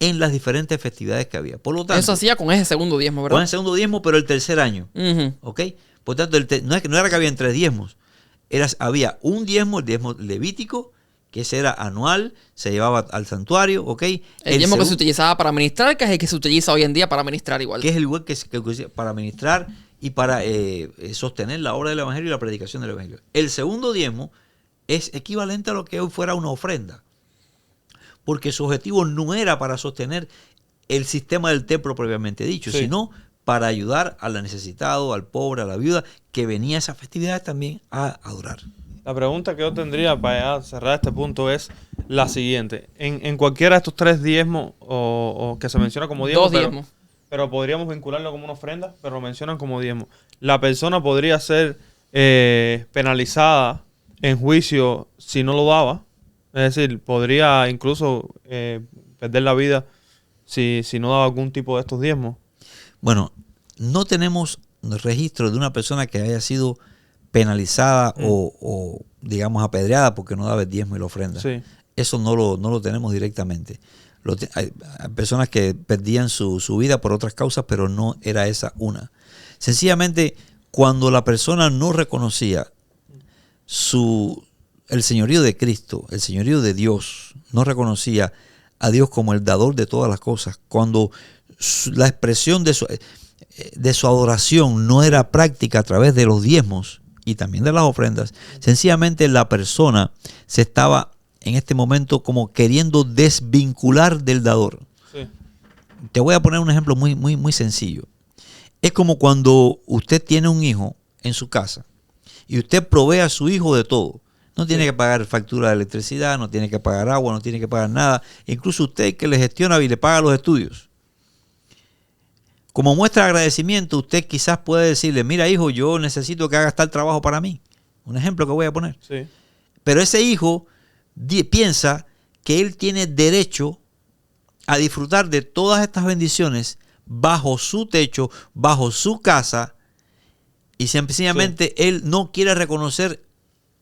en las diferentes festividades que había. Por lo tanto, Eso hacía con ese segundo diezmo, ¿verdad? con el segundo diezmo, pero el tercer año. ¿Ok? Por tanto, no era que habían 3 diezmos. Había un diezmo, el diezmo levítico, que ese era anual, se llevaba al santuario, ¿ok? El diezmo que se utilizaba para ministrar, que es el que se utiliza hoy en día para ministrar igual. Que es el igual que para ministrar y para sostener la obra del evangelio y la predicación del evangelio. El segundo diezmo es equivalente a lo que hoy fuera una ofrenda, porque su objetivo no era para sostener el sistema del templo propiamente dicho, sí, sino para ayudar al necesitado, al pobre, a la viuda, que venía a esas festividades también a adorar. La pregunta que yo tendría para cerrar este punto es la siguiente. En cualquiera de estos 3 diezmos o que se menciona como diezmo, 2 diezmos. pero podríamos vincularlo como una ofrenda, pero lo mencionan como diezmo. La persona podría ser penalizada en juicio si no lo daba. Es decir, podría incluso perder la vida si no daba algún tipo de estos diezmos. Bueno, no tenemos registro de una persona que haya sido penalizada o, digamos, apedreada porque no daba el diezmo y la ofrenda. Sí. Eso no lo tenemos directamente. Hay personas que perdían su vida por otras causas, pero no era esa una. Sencillamente, cuando la persona no reconocía el señorío de Cristo, el señorío de Dios, no reconocía a Dios como el dador de todas las cosas, cuando la expresión de su adoración no era práctica a través de los diezmos y también de las ofrendas, sencillamente la persona se estaba en este momento como queriendo desvincular del dador. Sí. Te voy a poner un ejemplo muy, muy, muy sencillo. Es como cuando usted tiene un hijo en su casa y usted provee a su hijo de todo. No tiene que pagar factura de electricidad, no tiene que pagar agua, no tiene que pagar nada. Incluso usted que le gestiona y le paga los estudios. Como muestra de agradecimiento, usted quizás puede decirle, mira hijo, yo necesito que hagas tal trabajo para mí. Un ejemplo que voy a poner. Sí. Pero ese hijo piensa que él tiene derecho a disfrutar de todas estas bendiciones bajo su techo, bajo su casa, y sencillamente él no quiere reconocer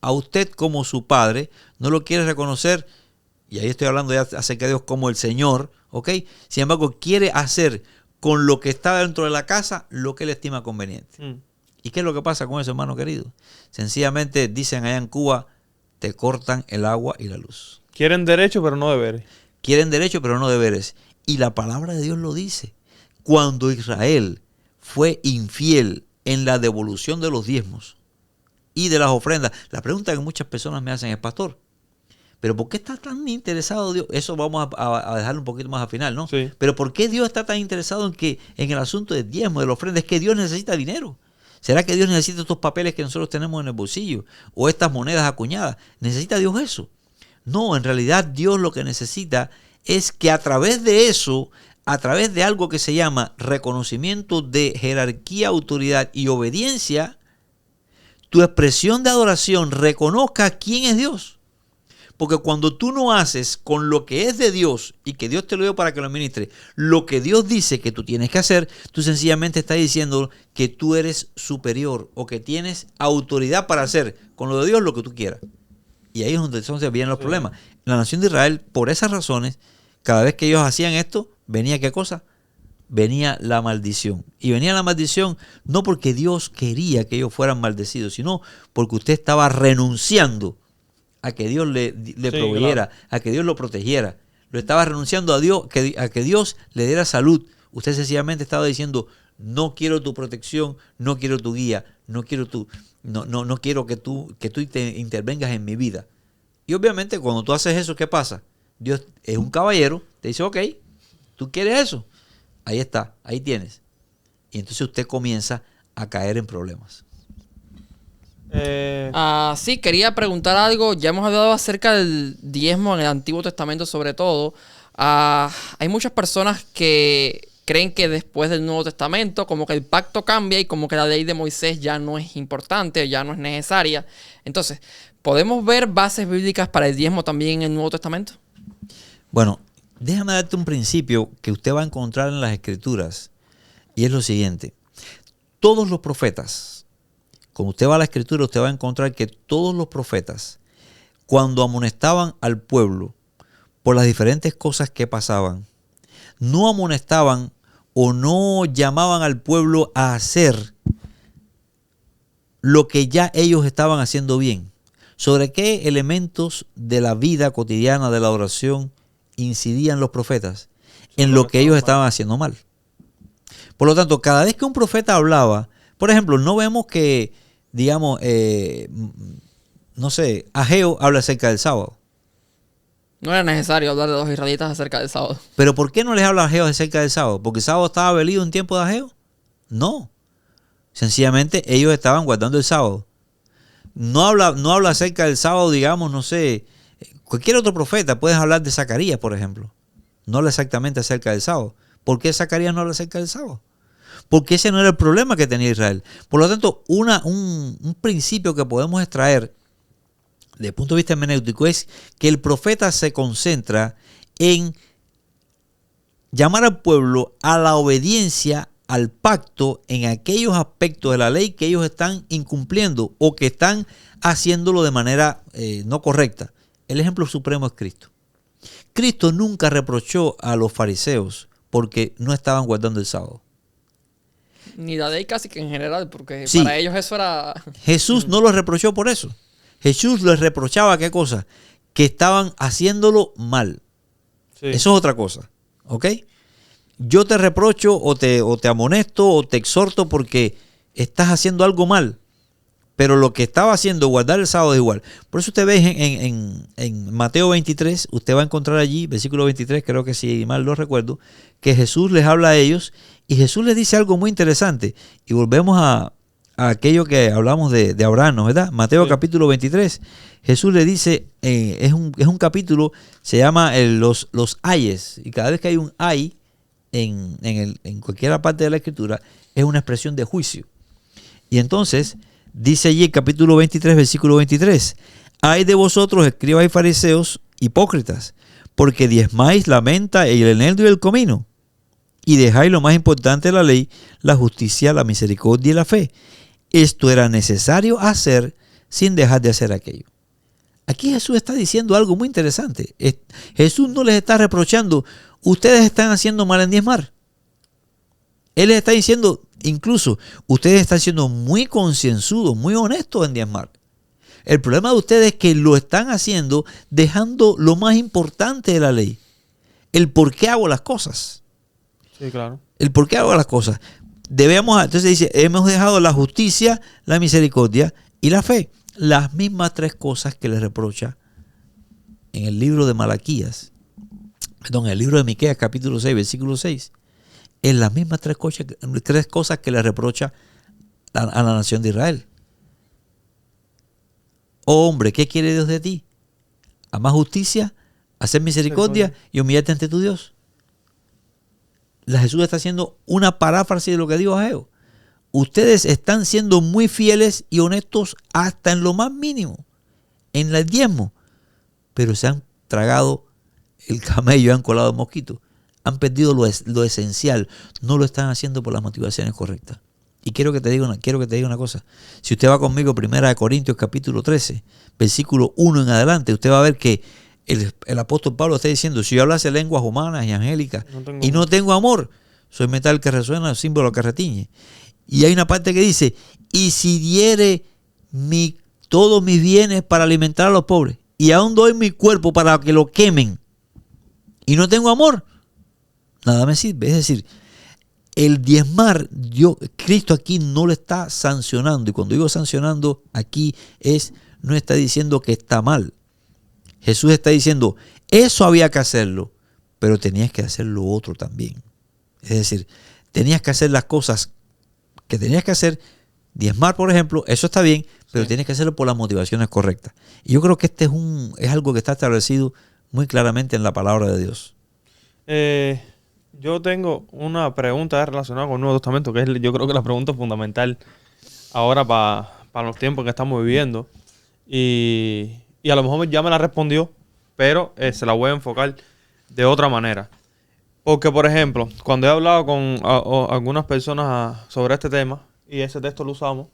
a usted como su padre, no lo quiere reconocer, y ahí estoy hablando ya acerca de Dios como el Señor, ¿ok? Sin embargo, quiere hacer con lo que está dentro de la casa lo que él estima conveniente. ¿Y qué es lo que pasa con eso, hermano querido? Sencillamente dicen allá en Cuba, te cortan el agua y la luz. Quieren derecho, pero no deberes. Quieren derecho, pero no deberes. Y la palabra de Dios lo dice. Cuando Israel fue infiel en la devolución de los diezmos y de las ofrendas, la pregunta que muchas personas me hacen es, pastor, ¿pero por qué está tan interesado Dios? Eso vamos a dejarlo un poquito más al final, ¿no? Sí. Pero ¿por qué Dios está tan interesado en el asunto del diezmo, de la ofrenda? Es que Dios necesita dinero. ¿Será que Dios necesita estos papeles que nosotros tenemos en el bolsillo? ¿O estas monedas acuñadas? ¿Necesita Dios eso? No, en realidad Dios lo que necesita es que a través de eso, a través de algo que se llama reconocimiento de jerarquía, autoridad y obediencia, tu expresión de adoración reconozca quién es Dios. Porque cuando tú no haces con lo que es de Dios y que Dios te lo dio para que lo administre, lo que Dios dice que tú tienes que hacer, tú sencillamente estás diciendo que tú eres superior o que tienes autoridad para hacer con lo de Dios lo que tú quieras. Y ahí es donde entonces vienen los problemas. La nación de Israel, por esas razones, cada vez que ellos hacían esto, venía ¿qué cosa? Venía la maldición. Y venía la maldición no porque Dios quería que ellos fueran maldecidos, sino porque usted estaba renunciando a que Dios le proveyera, claro, a que Dios lo protegiera. Lo estaba renunciando a Dios, a que Dios le diera salud. Usted sencillamente estaba diciendo, no quiero tu protección, no quiero tu guía, no quiero que tú te intervengas en mi vida. Y obviamente cuando tú haces eso, ¿qué pasa? Dios es un caballero, te dice, ok, ¿tú quieres eso? Ahí está, ahí tienes. Y entonces usted comienza a caer en problemas. Sí, quería preguntar algo. Ya hemos hablado acerca del diezmo en el Antiguo Testamento sobre todo. Hay muchas personas que creen que después del Nuevo Testamento como que el pacto cambia y como que la ley de Moisés ya no es importante, ya no es necesaria. Entonces, ¿podemos ver bases bíblicas para el diezmo también en el Nuevo Testamento? Bueno, déjame darte un principio que usted va a encontrar en las Escrituras. Y es lo siguiente. Todos los profetas, cuando usted va a la Escritura, usted va a encontrar que todos los profetas, cuando amonestaban al pueblo por las diferentes cosas que pasaban, no amonestaban o no llamaban al pueblo a hacer lo que ya ellos estaban haciendo bien. ¿Sobre qué elementos de la vida cotidiana de la oración incidían los profetas? En lo que ellos estaban haciendo mal. Por lo tanto, cada vez que un profeta hablaba, por ejemplo, no vemos que, digamos, no sé, Ageo habla acerca del sábado. No era necesario hablar de los israelitas acerca del sábado. ¿Pero por qué no les habla Ageo acerca del sábado? ¿Porque el sábado estaba abolido en tiempo de Ageo? No. Sencillamente ellos estaban guardando el sábado. No habla acerca del sábado, digamos, no sé, cualquier otro profeta. Puedes hablar de Zacarías, por ejemplo. No habla exactamente acerca del sábado. ¿Por qué Zacarías no habla acerca del sábado? Porque ese no era el problema que tenía Israel. Por lo tanto, un principio que podemos extraer desde el punto de vista hermenéutico es que el profeta se concentra en llamar al pueblo a la obediencia al pacto en aquellos aspectos de la ley que ellos están incumpliendo o que están haciéndolo de manera no correcta. El ejemplo supremo es Cristo. Cristo nunca reprochó a los fariseos porque no estaban guardando el sábado. Ni la ley casi que en general, porque sí, para ellos eso era... Jesús no los reprochó por eso. Jesús les reprochaba ¿qué cosa? Que estaban haciéndolo mal. Sí. Eso es otra cosa. ¿Ok? Yo te reprocho o te amonesto o te exhorto porque estás haciendo algo mal. Pero lo que estaba haciendo, guardar el sábado, es igual. Por eso usted ve en Mateo 23, usted va a encontrar allí, versículo 23, creo que si mal no recuerdo, que Jesús les habla a ellos y Jesús les dice algo muy interesante. Y volvemos a aquello que hablamos de Abraham, ¿verdad? Mateo sí, capítulo 23. Jesús le dice, es un capítulo, se llama los ayes. Y cada vez que hay un ay en cualquier parte de la Escritura, es una expresión de juicio. Y entonces dice allí el capítulo 23, versículo 23. Ay de vosotros, escribas y fariseos, hipócritas, porque diezmáis la menta, el eneldo y el comino, y dejáis lo más importante de la ley, la justicia, la misericordia y la fe. Esto era necesario hacer sin dejar de hacer aquello. Aquí Jesús está diciendo algo muy interesante. Jesús no les está reprochando, ustedes están haciendo mal en diezmar. Él les está diciendo, incluso, ustedes están siendo muy concienzudos, muy honestos en diezmar. El problema de ustedes es que lo están haciendo dejando lo más importante de la ley. El por qué hago las cosas. Sí, claro. El por qué hago las cosas. Entonces dice, hemos dejado la justicia, la misericordia y la fe. Las mismas tres cosas que les reprocha en el libro de Malaquías. Perdón, en el libro de Miqueas, capítulo 6, versículo 6. Es las mismas tres cosas que le reprocha a la nación de Israel. Oh hombre, ¿qué quiere Dios de ti? Amar justicia, hacer misericordia y humillarte ante tu Dios. Jesús está haciendo una paráfrasis de lo que dijo Ageo. Ustedes están siendo muy fieles y honestos hasta en lo más mínimo, en el diezmo, pero se han tragado el camello y han colado el mosquito. Han perdido lo esencial, no lo están haciendo por las motivaciones correctas. Y quiero que te diga una cosa. Si usted va conmigo, 1 Corintios capítulo 13, versículo 1 en adelante, usted va a ver que el apóstol Pablo está diciendo, si yo hablase lenguas humanas y angélicas no tengo amor, soy metal que resuena, símbolo que retiñe. Y hay una parte que dice, y si diere todos mis bienes para alimentar a los pobres, y aún doy mi cuerpo para que lo quemen, y no tengo amor, nada me sirve. Es decir, el diezmar, Cristo aquí no lo está sancionando. Y cuando digo sancionando, aquí no está diciendo que está mal. Jesús está diciendo, eso había que hacerlo, pero tenías que hacer lo otro también. Es decir, tenías que hacer las cosas que tenías que hacer. Diezmar, por ejemplo, eso está bien, pero tienes que hacerlo por las motivaciones correctas. Y yo creo que es algo que está establecido muy claramente en la palabra de Dios. Yo tengo una pregunta relacionada con el Nuevo Testamento, que yo creo que la pregunta fundamental ahora para los tiempos que estamos viviendo. Y a lo mejor ya me la respondió, pero se la voy a enfocar de otra manera. Porque, por ejemplo, cuando he hablado con algunas personas sobre este tema, y ese texto lo usamos,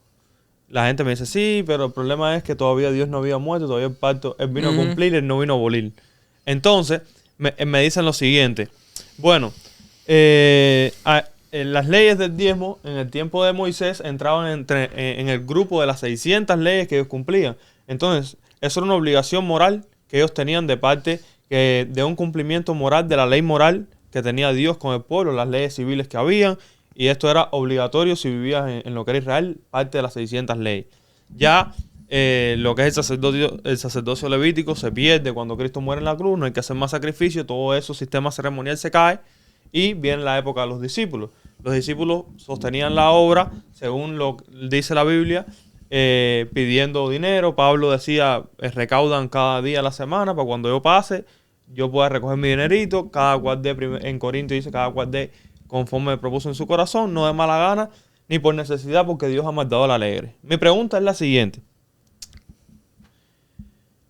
la gente me dice, sí, pero el problema es que todavía Dios no había muerto, todavía el pacto, Él vino a cumplir, Él no vino a abolir. Entonces, me dicen lo siguiente. Bueno, las leyes del diezmo en el tiempo de Moisés entraban en el grupo de las 600 leyes que ellos cumplían. Entonces, eso era una obligación moral que ellos tenían de parte de un cumplimiento moral de la ley moral que tenía Dios con el pueblo, las leyes civiles que habían, y esto era obligatorio si vivías en lo que era Israel, parte de las 600 leyes. Ya lo que es el sacerdocio levítico se pierde cuando Cristo muere en la cruz, no hay que hacer más sacrificio, todo eso, sistema ceremonial se cae, y viene la época de los discípulos. Los discípulos sostenían la obra, según lo dice la Biblia, pidiendo dinero. Pablo decía, recaudan cada día a la semana para cuando yo pase, yo pueda recoger mi dinerito, cada cual en Corintios dice, cada cual de conforme me propuso en su corazón, no de mala gana, ni por necesidad, porque Dios ha mandado al alegre. Mi pregunta es la siguiente.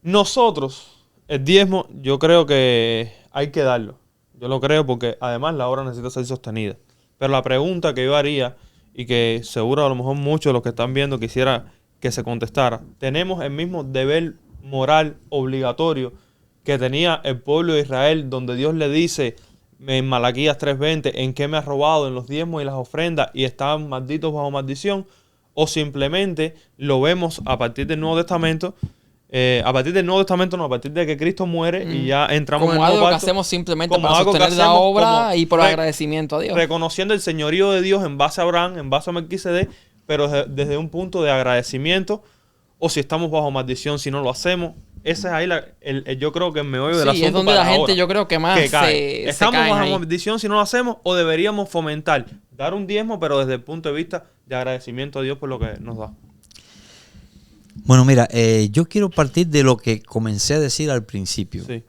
Nosotros, el diezmo, yo creo que hay que darlo. Yo lo creo porque además la obra necesita ser sostenida. Pero la pregunta que yo haría, y que seguro a lo mejor muchos de los que están viendo quisiera que se contestara, ¿tenemos el mismo deber moral obligatorio que tenía el pueblo de Israel, donde Dios le dice en Malaquías 3:20, en qué me has robado en los diezmos y las ofrendas y estaban malditos bajo maldición? ¿O simplemente lo vemos a partir del Nuevo Testamento? A partir del Nuevo Testamento, no, a partir de que Cristo muere y ya entramos como en el nuevo algo que pacto, hacemos simplemente como para algo que sostener la hacemos obra y por agradecimiento a Dios. Reconociendo el señorío de Dios en base a Abraham, en base a Melquisedec, pero desde un punto de agradecimiento, o si estamos bajo maldición si no lo hacemos. Ese es ahí yo creo que el meollo del asunto. Sí, es donde la gente yo creo que más ¿Estamos se bajo maldición si no lo hacemos o deberíamos fomentar, dar un diezmo, pero desde el punto de vista de agradecimiento a Dios por lo que nos da? Bueno, mira, yo quiero partir de lo que comencé a decir al principio. Sí.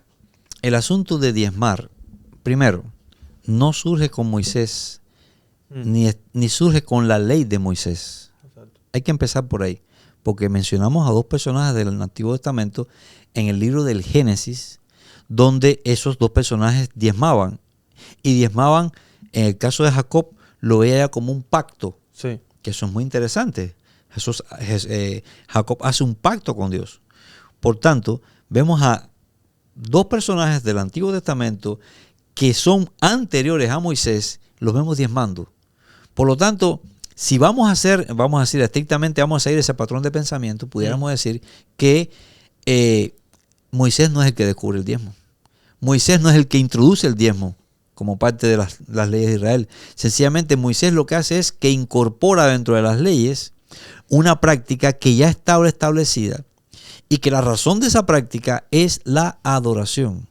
El asunto de diezmar, primero, no surge con Moisés, ni surge con la ley de Moisés. Exacto. Hay que empezar por ahí, porque mencionamos a dos personajes del Antiguo Testamento en el libro del Génesis, donde esos dos personajes diezmaban. Y diezmaban, en el caso de Jacob, lo veía como un pacto, Sí. que eso es muy interesante. Jacob hace un pacto con Dios. Por tanto, vemos a dos personajes del Antiguo Testamento que son anteriores a Moisés, los vemos diezmando. Por lo tanto, si vamos a decir estrictamente, vamos a seguir ese patrón de pensamiento, pudiéramos decir que Moisés no es el que descubre el diezmo. Moisés no es el que introduce el diezmo como parte de las leyes de Israel. Sencillamente Moisés lo que hace es que incorpora dentro de las leyes una práctica que ya estaba establecida y que la razón de esa práctica es la adoración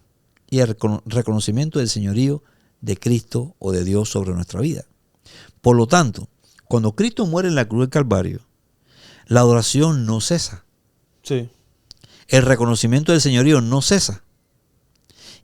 y el reconocimiento del señorío de Cristo o de Dios sobre nuestra vida. Por lo tanto, Cuando Cristo muere en la cruz del Calvario, la adoración no cesa. Sí. El reconocimiento del señorío no cesa.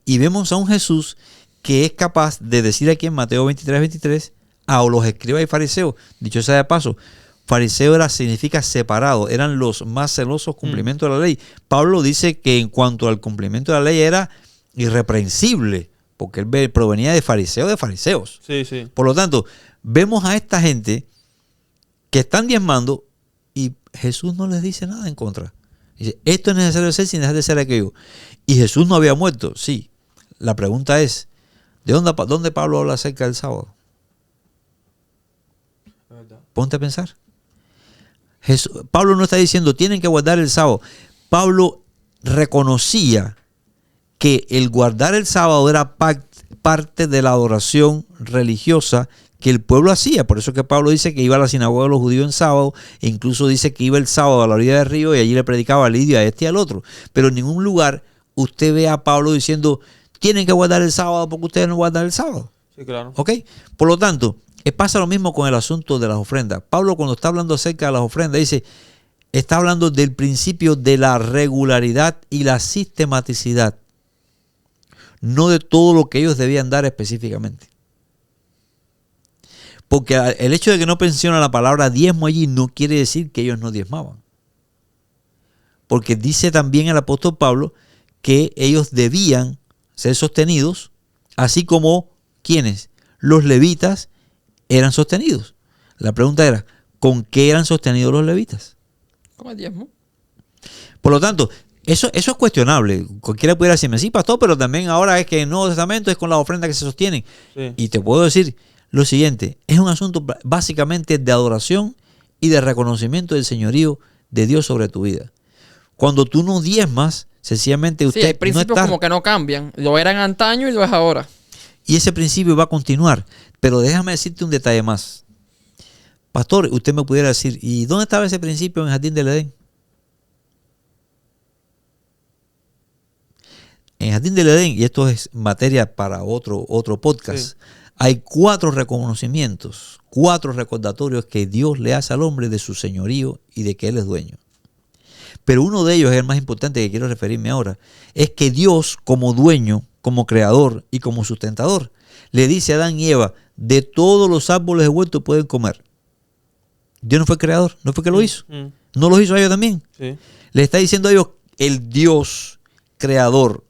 Y vemos a un Jesús que es capaz de decir aquí en Mateo 23, a los escribas y fariseos, dicho sea de paso, fariseo significa separado, eran los más celosos cumplimiento de la ley. Pablo dice que en cuanto al cumplimiento de la ley era irreprensible, porque él provenía de fariseo de fariseos. Sí, sí. Por lo tanto, vemos a esta gente que están diezmando y Jesús no les dice nada en contra. Dice, esto es necesario hacer sin dejar de ser aquello. Y Jesús no había muerto, sí. La pregunta es, ¿de dónde Pablo habla acerca del sábado? Ponte a pensar. Pablo no está diciendo, tienen que guardar el sábado. Pablo reconocía que el guardar el sábado era parte de la adoración religiosa que el pueblo hacía. Por eso que Pablo dice que iba a la sinagoga de los judíos en sábado, e incluso dice que iba el sábado a la orilla del río y allí le predicaba a Lidio, a este y al otro. Pero en ningún lugar usted ve a Pablo diciendo, tienen que guardar el sábado porque ustedes no guardan el sábado. Sí, claro. ¿Ok? Por lo tanto, pasa lo mismo con el asunto de las ofrendas. Pablo, cuando está hablando acerca de las ofrendas, está hablando del principio de la regularidad y la sistematicidad, no de todo lo que ellos debían dar específicamente. Porque el hecho de que no menciona la palabra diezmo allí no quiere decir que ellos no diezmaban. Porque dice también el apóstol Pablo que ellos debían ser sostenidos, así como ¿quiénes? Los levitas eran sostenidos. La pregunta era, ¿con qué eran sostenidos los levitas? ¿Cómo el diezmo? Por lo tanto, eso es cuestionable. Cualquiera pudiera decirme, sí, pastor, pero también ahora es que en el Nuevo Testamento es con las ofrendas que se sostienen. Sí. Y te puedo decir lo siguiente, es un asunto básicamente de adoración y de reconocimiento del señorío de Dios sobre tu vida. Cuando tú no diezmas, sencillamente usted sí, hay principios no está, como que no cambian. Lo eran antaño y lo es ahora. y ese principio va a continuar. Pero déjame decirte un detalle más. Pastor, usted me pudiera decir, ¿y dónde estaba ese principio en el Jardín del Edén? En el Jardín del Edén, y esto es materia para otro podcast, sí, hay 4 reconocimientos, 4 recordatorios que Dios le hace al hombre de su señorío y de que Él es dueño. Pero uno de ellos es el más importante que quiero referirme ahora, es que Dios como dueño, como creador y como sustentador, le dice a Adán y Eva, de todos los árboles de huerto pueden comer. Dios no fue creador, no fue que lo hizo. ¿No los hizo a ellos también? Sí. Le está diciendo a ellos, el Dios creador,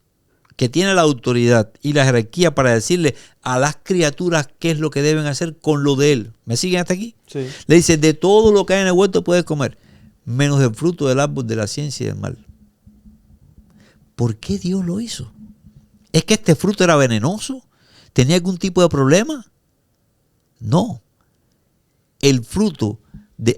que tiene la autoridad y la jerarquía para decirle a las criaturas qué es lo que deben hacer con lo de Él. ¿Me siguen hasta aquí? Sí. Le dice, de todo lo que hay en el huerto puedes comer, menos del fruto del árbol de la ciencia y del mal. ¿Por qué Dios lo hizo? ¿Es que este fruto era venenoso? ¿Tenía algún tipo de problema? No. El fruto,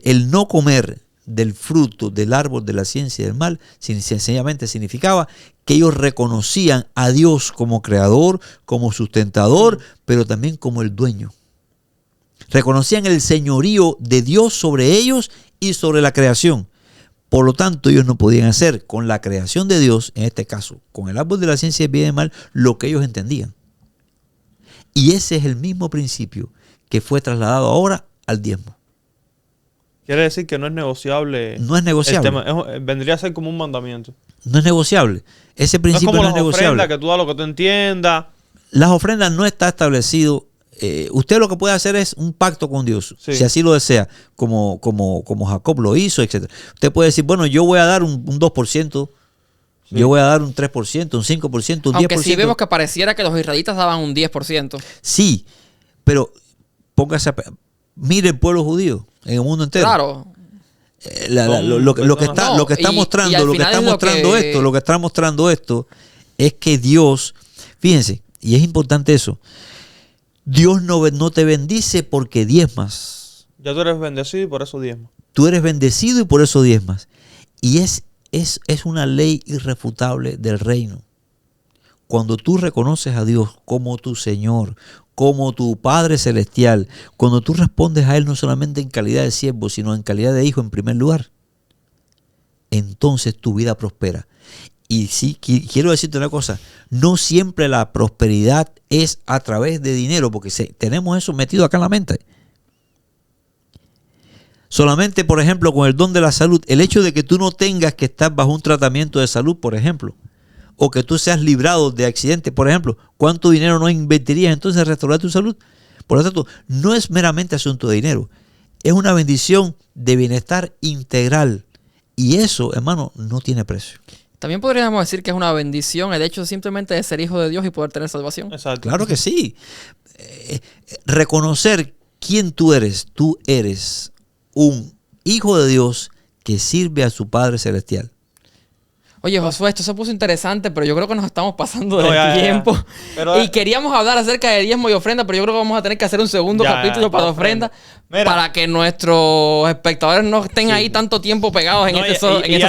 el no comer del fruto del árbol de la ciencia y del mal, sencillamente significaba que ellos reconocían a Dios como creador, como sustentador, pero también como el dueño. Reconocían el señorío de Dios sobre ellos y sobre la creación. Por lo tanto, ellos no podían hacer con la creación de Dios, en este caso, con el árbol de la ciencia del bien y del mal, lo que ellos entendían. Y ese es el mismo principio que fue trasladado ahora al diezmo. Quiere decir que no es negociable. No es negociable. Vendría a ser como un mandamiento. No es negociable. Ese principio no es negociable. No es como las ofrendas, que tú das lo que tú entiendas. Las ofrendas no está establecido. Usted lo que puede hacer es un pacto con Dios, sí, si así lo desea, como Jacob lo hizo, etc. Usted puede decir, bueno, yo voy a dar un 2%, sí, yo voy a dar un 3%, un 5%, un 10%. Aunque sí vemos que pareciera que los israelitas daban un 10%. Sí, pero póngase mire el pueblo judío en el mundo entero. Claro. Lo que está mostrando esto es que Dios, fíjense, y es importante eso, Dios no te bendice porque diezmas. Ya tú eres bendecido y por eso diezmas. Tú eres bendecido y por eso diezmas. Y es una ley irrefutable del reino. Cuando tú reconoces a Dios como tu Señor, como tu Padre Celestial, cuando tú respondes a Él no solamente en calidad de siervo, sino en calidad de hijo en primer lugar, entonces tu vida prospera. Y sí, quiero decirte una cosa, no siempre la prosperidad es a través de dinero, porque tenemos eso metido acá en la mente. Solamente, por ejemplo, con el don de la salud, el hecho de que tú no tengas que estar bajo un tratamiento de salud, por ejemplo, o que tú seas librado de accidente, por ejemplo, ¿cuánto dinero no invertirías entonces en restaurar tu salud? Por lo tanto, no es meramente asunto de dinero, es una bendición de bienestar integral. Y eso, hermano, no tiene precio. También podríamos decir que es una bendición el hecho simplemente de ser hijo de Dios y poder tener salvación. Exacto. Claro que sí. Reconocer quién tú eres. Tú eres un hijo de Dios que sirve a su Padre Celestial. Oye, Josué, esto se puso interesante, pero yo creo que nos estamos pasando No, del ya. tiempo. Pero, y queríamos hablar acerca de diezmo y ofrenda, pero yo creo que vamos a tener que hacer un segundo capítulo para ofrenda. Para que nuestros espectadores no estén ahí tanto tiempo pegados en No, esta discusión.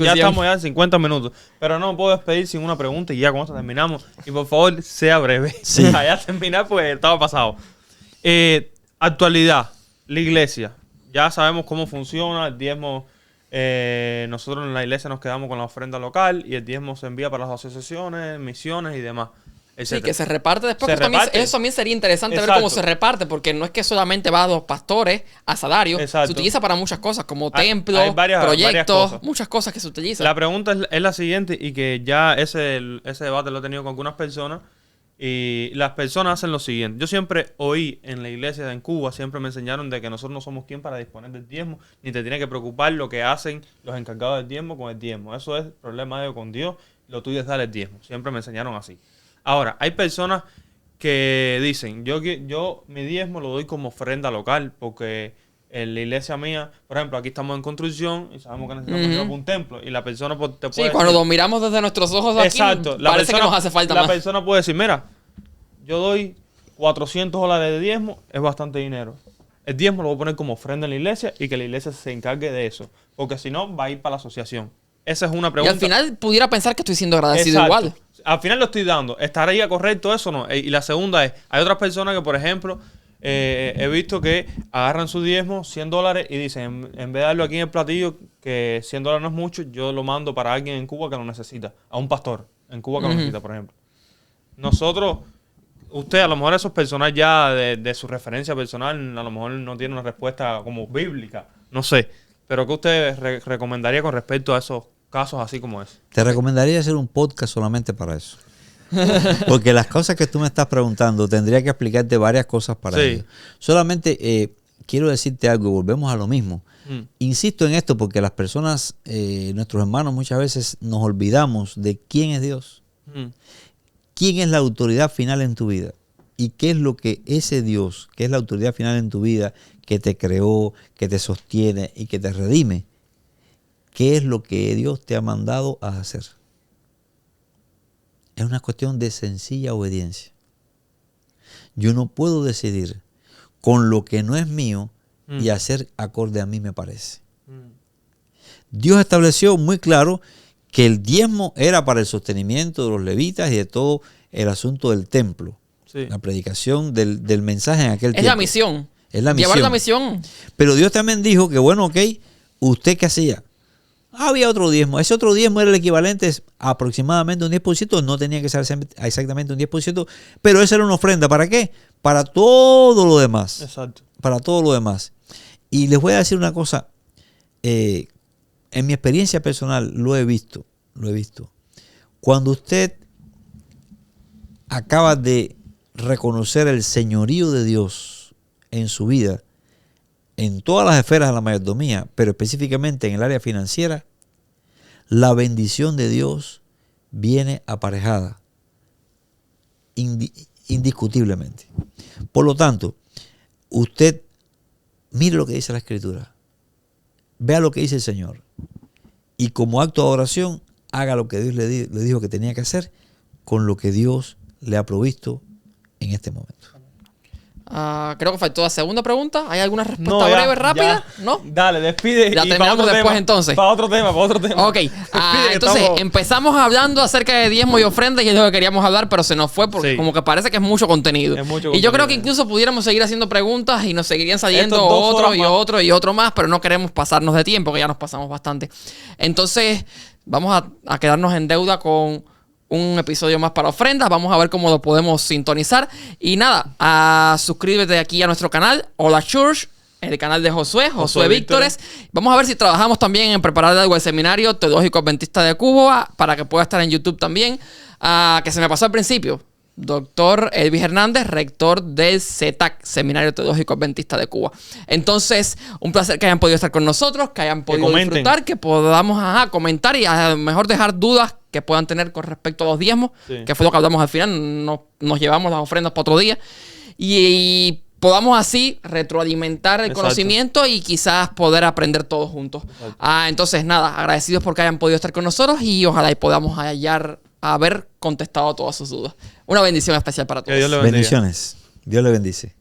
Ya estamos ya en 50 minutos. Pero no me puedo despedir sin una pregunta y ya con esto terminamos. Y por favor, sea breve. Sí. Ya terminar, pues estaba pasado. Actualidad, la iglesia. Ya sabemos cómo funciona el diezmo. Nosotros en la iglesia nos quedamos con la ofrenda local y el diezmo se envía para las asociaciones, misiones y demás. Sí, que se reparte después. Se reparte. Eso también sería interesante ver Exacto. cómo se reparte, porque no es que solamente va a los pastores a salario. Exacto. Se utiliza para muchas cosas, como Hay templos, varias proyectos, cosas. muchas cosas que se utilizan. La pregunta es la siguiente y que ya ese debate lo he tenido con algunas personas y las personas hacen lo siguiente. Yo siempre oí en la iglesia en Cuba, siempre me enseñaron de que nosotros no somos quien para disponer del diezmo, ni te tiene que preocupar lo que hacen los encargados del diezmo con el diezmo. Eso es problema de Dios con Dios, lo tuyo es dar el diezmo. Siempre me enseñaron así. Ahora, hay personas que dicen, yo mi diezmo lo doy como ofrenda local porque en la iglesia mía, por ejemplo, aquí estamos en construcción y sabemos que necesitamos ir a un templo y la persona te puede cuando decir, lo miramos desde nuestros ojos aquí, exacto, parece que nos hace falta la más. persona puede decir, mira, yo doy $400 de diezmo, es bastante dinero. El diezmo lo voy a poner como ofrenda en la iglesia y que la iglesia se encargue de eso, porque si no va a ir para la asociación. Esa es una Y pregunta. al final pudiera pensar que estoy siendo agradecido Exacto. igual. Al final lo estoy dando. ¿Estaría correcto eso o no? Y la segunda es, hay otras personas que, por ejemplo, he visto que agarran su diezmo, $100, y dicen, en vez de darlo aquí en el platillo, que $100 no es mucho, yo lo mando para alguien en Cuba que lo necesita. A un pastor en Cuba que lo necesita, por ejemplo. Nosotros, usted, a lo mejor esos personajes ya de su referencia personal, a lo mejor no tiene una respuesta como bíblica. No sé. Pero ¿qué usted recomendaría con respecto a esos casos así como ese? Te recomendaría hacer un podcast solamente para eso. Porque las cosas que tú me estás preguntando, tendría que explicarte varias cosas para ello. Solamente quiero decirte algo, volvemos a lo mismo. Insisto en esto porque las personas, nuestros hermanos, muchas veces nos olvidamos de quién es Dios. ¿Quién es la autoridad final en tu vida? ¿Y qué es lo que ese Dios, que es la autoridad final en tu vida, que te creó, que te sostiene y que te redime? ¿Qué es lo que Dios te ha mandado a hacer? Es una cuestión de sencilla obediencia. Yo no puedo decidir con lo que no es mío y hacer acorde a mí me parece. Dios estableció muy claro que el diezmo era para el sostenimiento de los levitas y de todo el asunto del templo. Sí. La predicación del mensaje en aquel tiempo. Es la misión. Es la misión. Llevar la misión. Pero Dios también dijo que, bueno, ok, ¿usted qué hacía? Había otro diezmo. Ese otro diezmo era el equivalente a aproximadamente un 10%. No tenía que ser exactamente un 10%, pero esa era una ofrenda. ¿Para qué? Para todo lo demás. Exacto. Para todo lo demás. Y les voy a decir una cosa. En mi experiencia personal lo he visto. Cuando usted acaba de reconocer el señorío de Dios en su vida, en todas las esferas de la mayordomía, pero específicamente en el área financiera, la bendición de Dios viene aparejada, indiscutiblemente. Por lo tanto, usted mire lo que dice la Escritura, vea lo que dice el Señor, y como acto de adoración, haga lo que Dios le dijo que tenía que hacer con lo que Dios le ha provisto en este momento. Creo que faltó la segunda pregunta. ¿Hay alguna respuesta breve, rápida? Ya. ¿No? Dale, despide. La terminamos después entonces. Para otro tema. Ok. Entonces, empezamos hablando acerca de diezmo y ofrenda y es lo que queríamos hablar, pero se nos fue porque como que parece que es mucho contenido. Y yo creo que incluso pudiéramos seguir haciendo preguntas y nos seguirían saliendo otro y otro más, pero no queremos pasarnos de tiempo, que ya nos pasamos bastante. Entonces, vamos a quedarnos en deuda con un episodio más para ofrendas. Vamos a ver cómo lo podemos sintonizar. Y nada, suscríbete aquí a nuestro canal, Hola Church, el canal de Josué Josué Víctores. Vamos a ver si trabajamos también en preparar algo del Seminario Teológico Adventista de Cuba para que pueda estar en YouTube también. Que se me pasó al principio. Doctor Elvis Hernández, rector del CETAC, Seminario Teológico Adventista de Cuba. Entonces, un placer que hayan podido estar con nosotros, que hayan podido disfrutar, que podamos comentar y a lo mejor dejar dudas que puedan tener con respecto a los diezmos, que fue lo que hablamos al final. Nos llevamos las ofrendas para otro día. Y podamos así retroalimentar el conocimiento y quizás poder aprender todos juntos. Entonces, nada, agradecidos porque hayan podido estar con nosotros y ojalá y podamos haber contestado todas sus dudas. Una bendición especial para todos. Que Dios le bendiga. Bendiciones. Dios le bendice.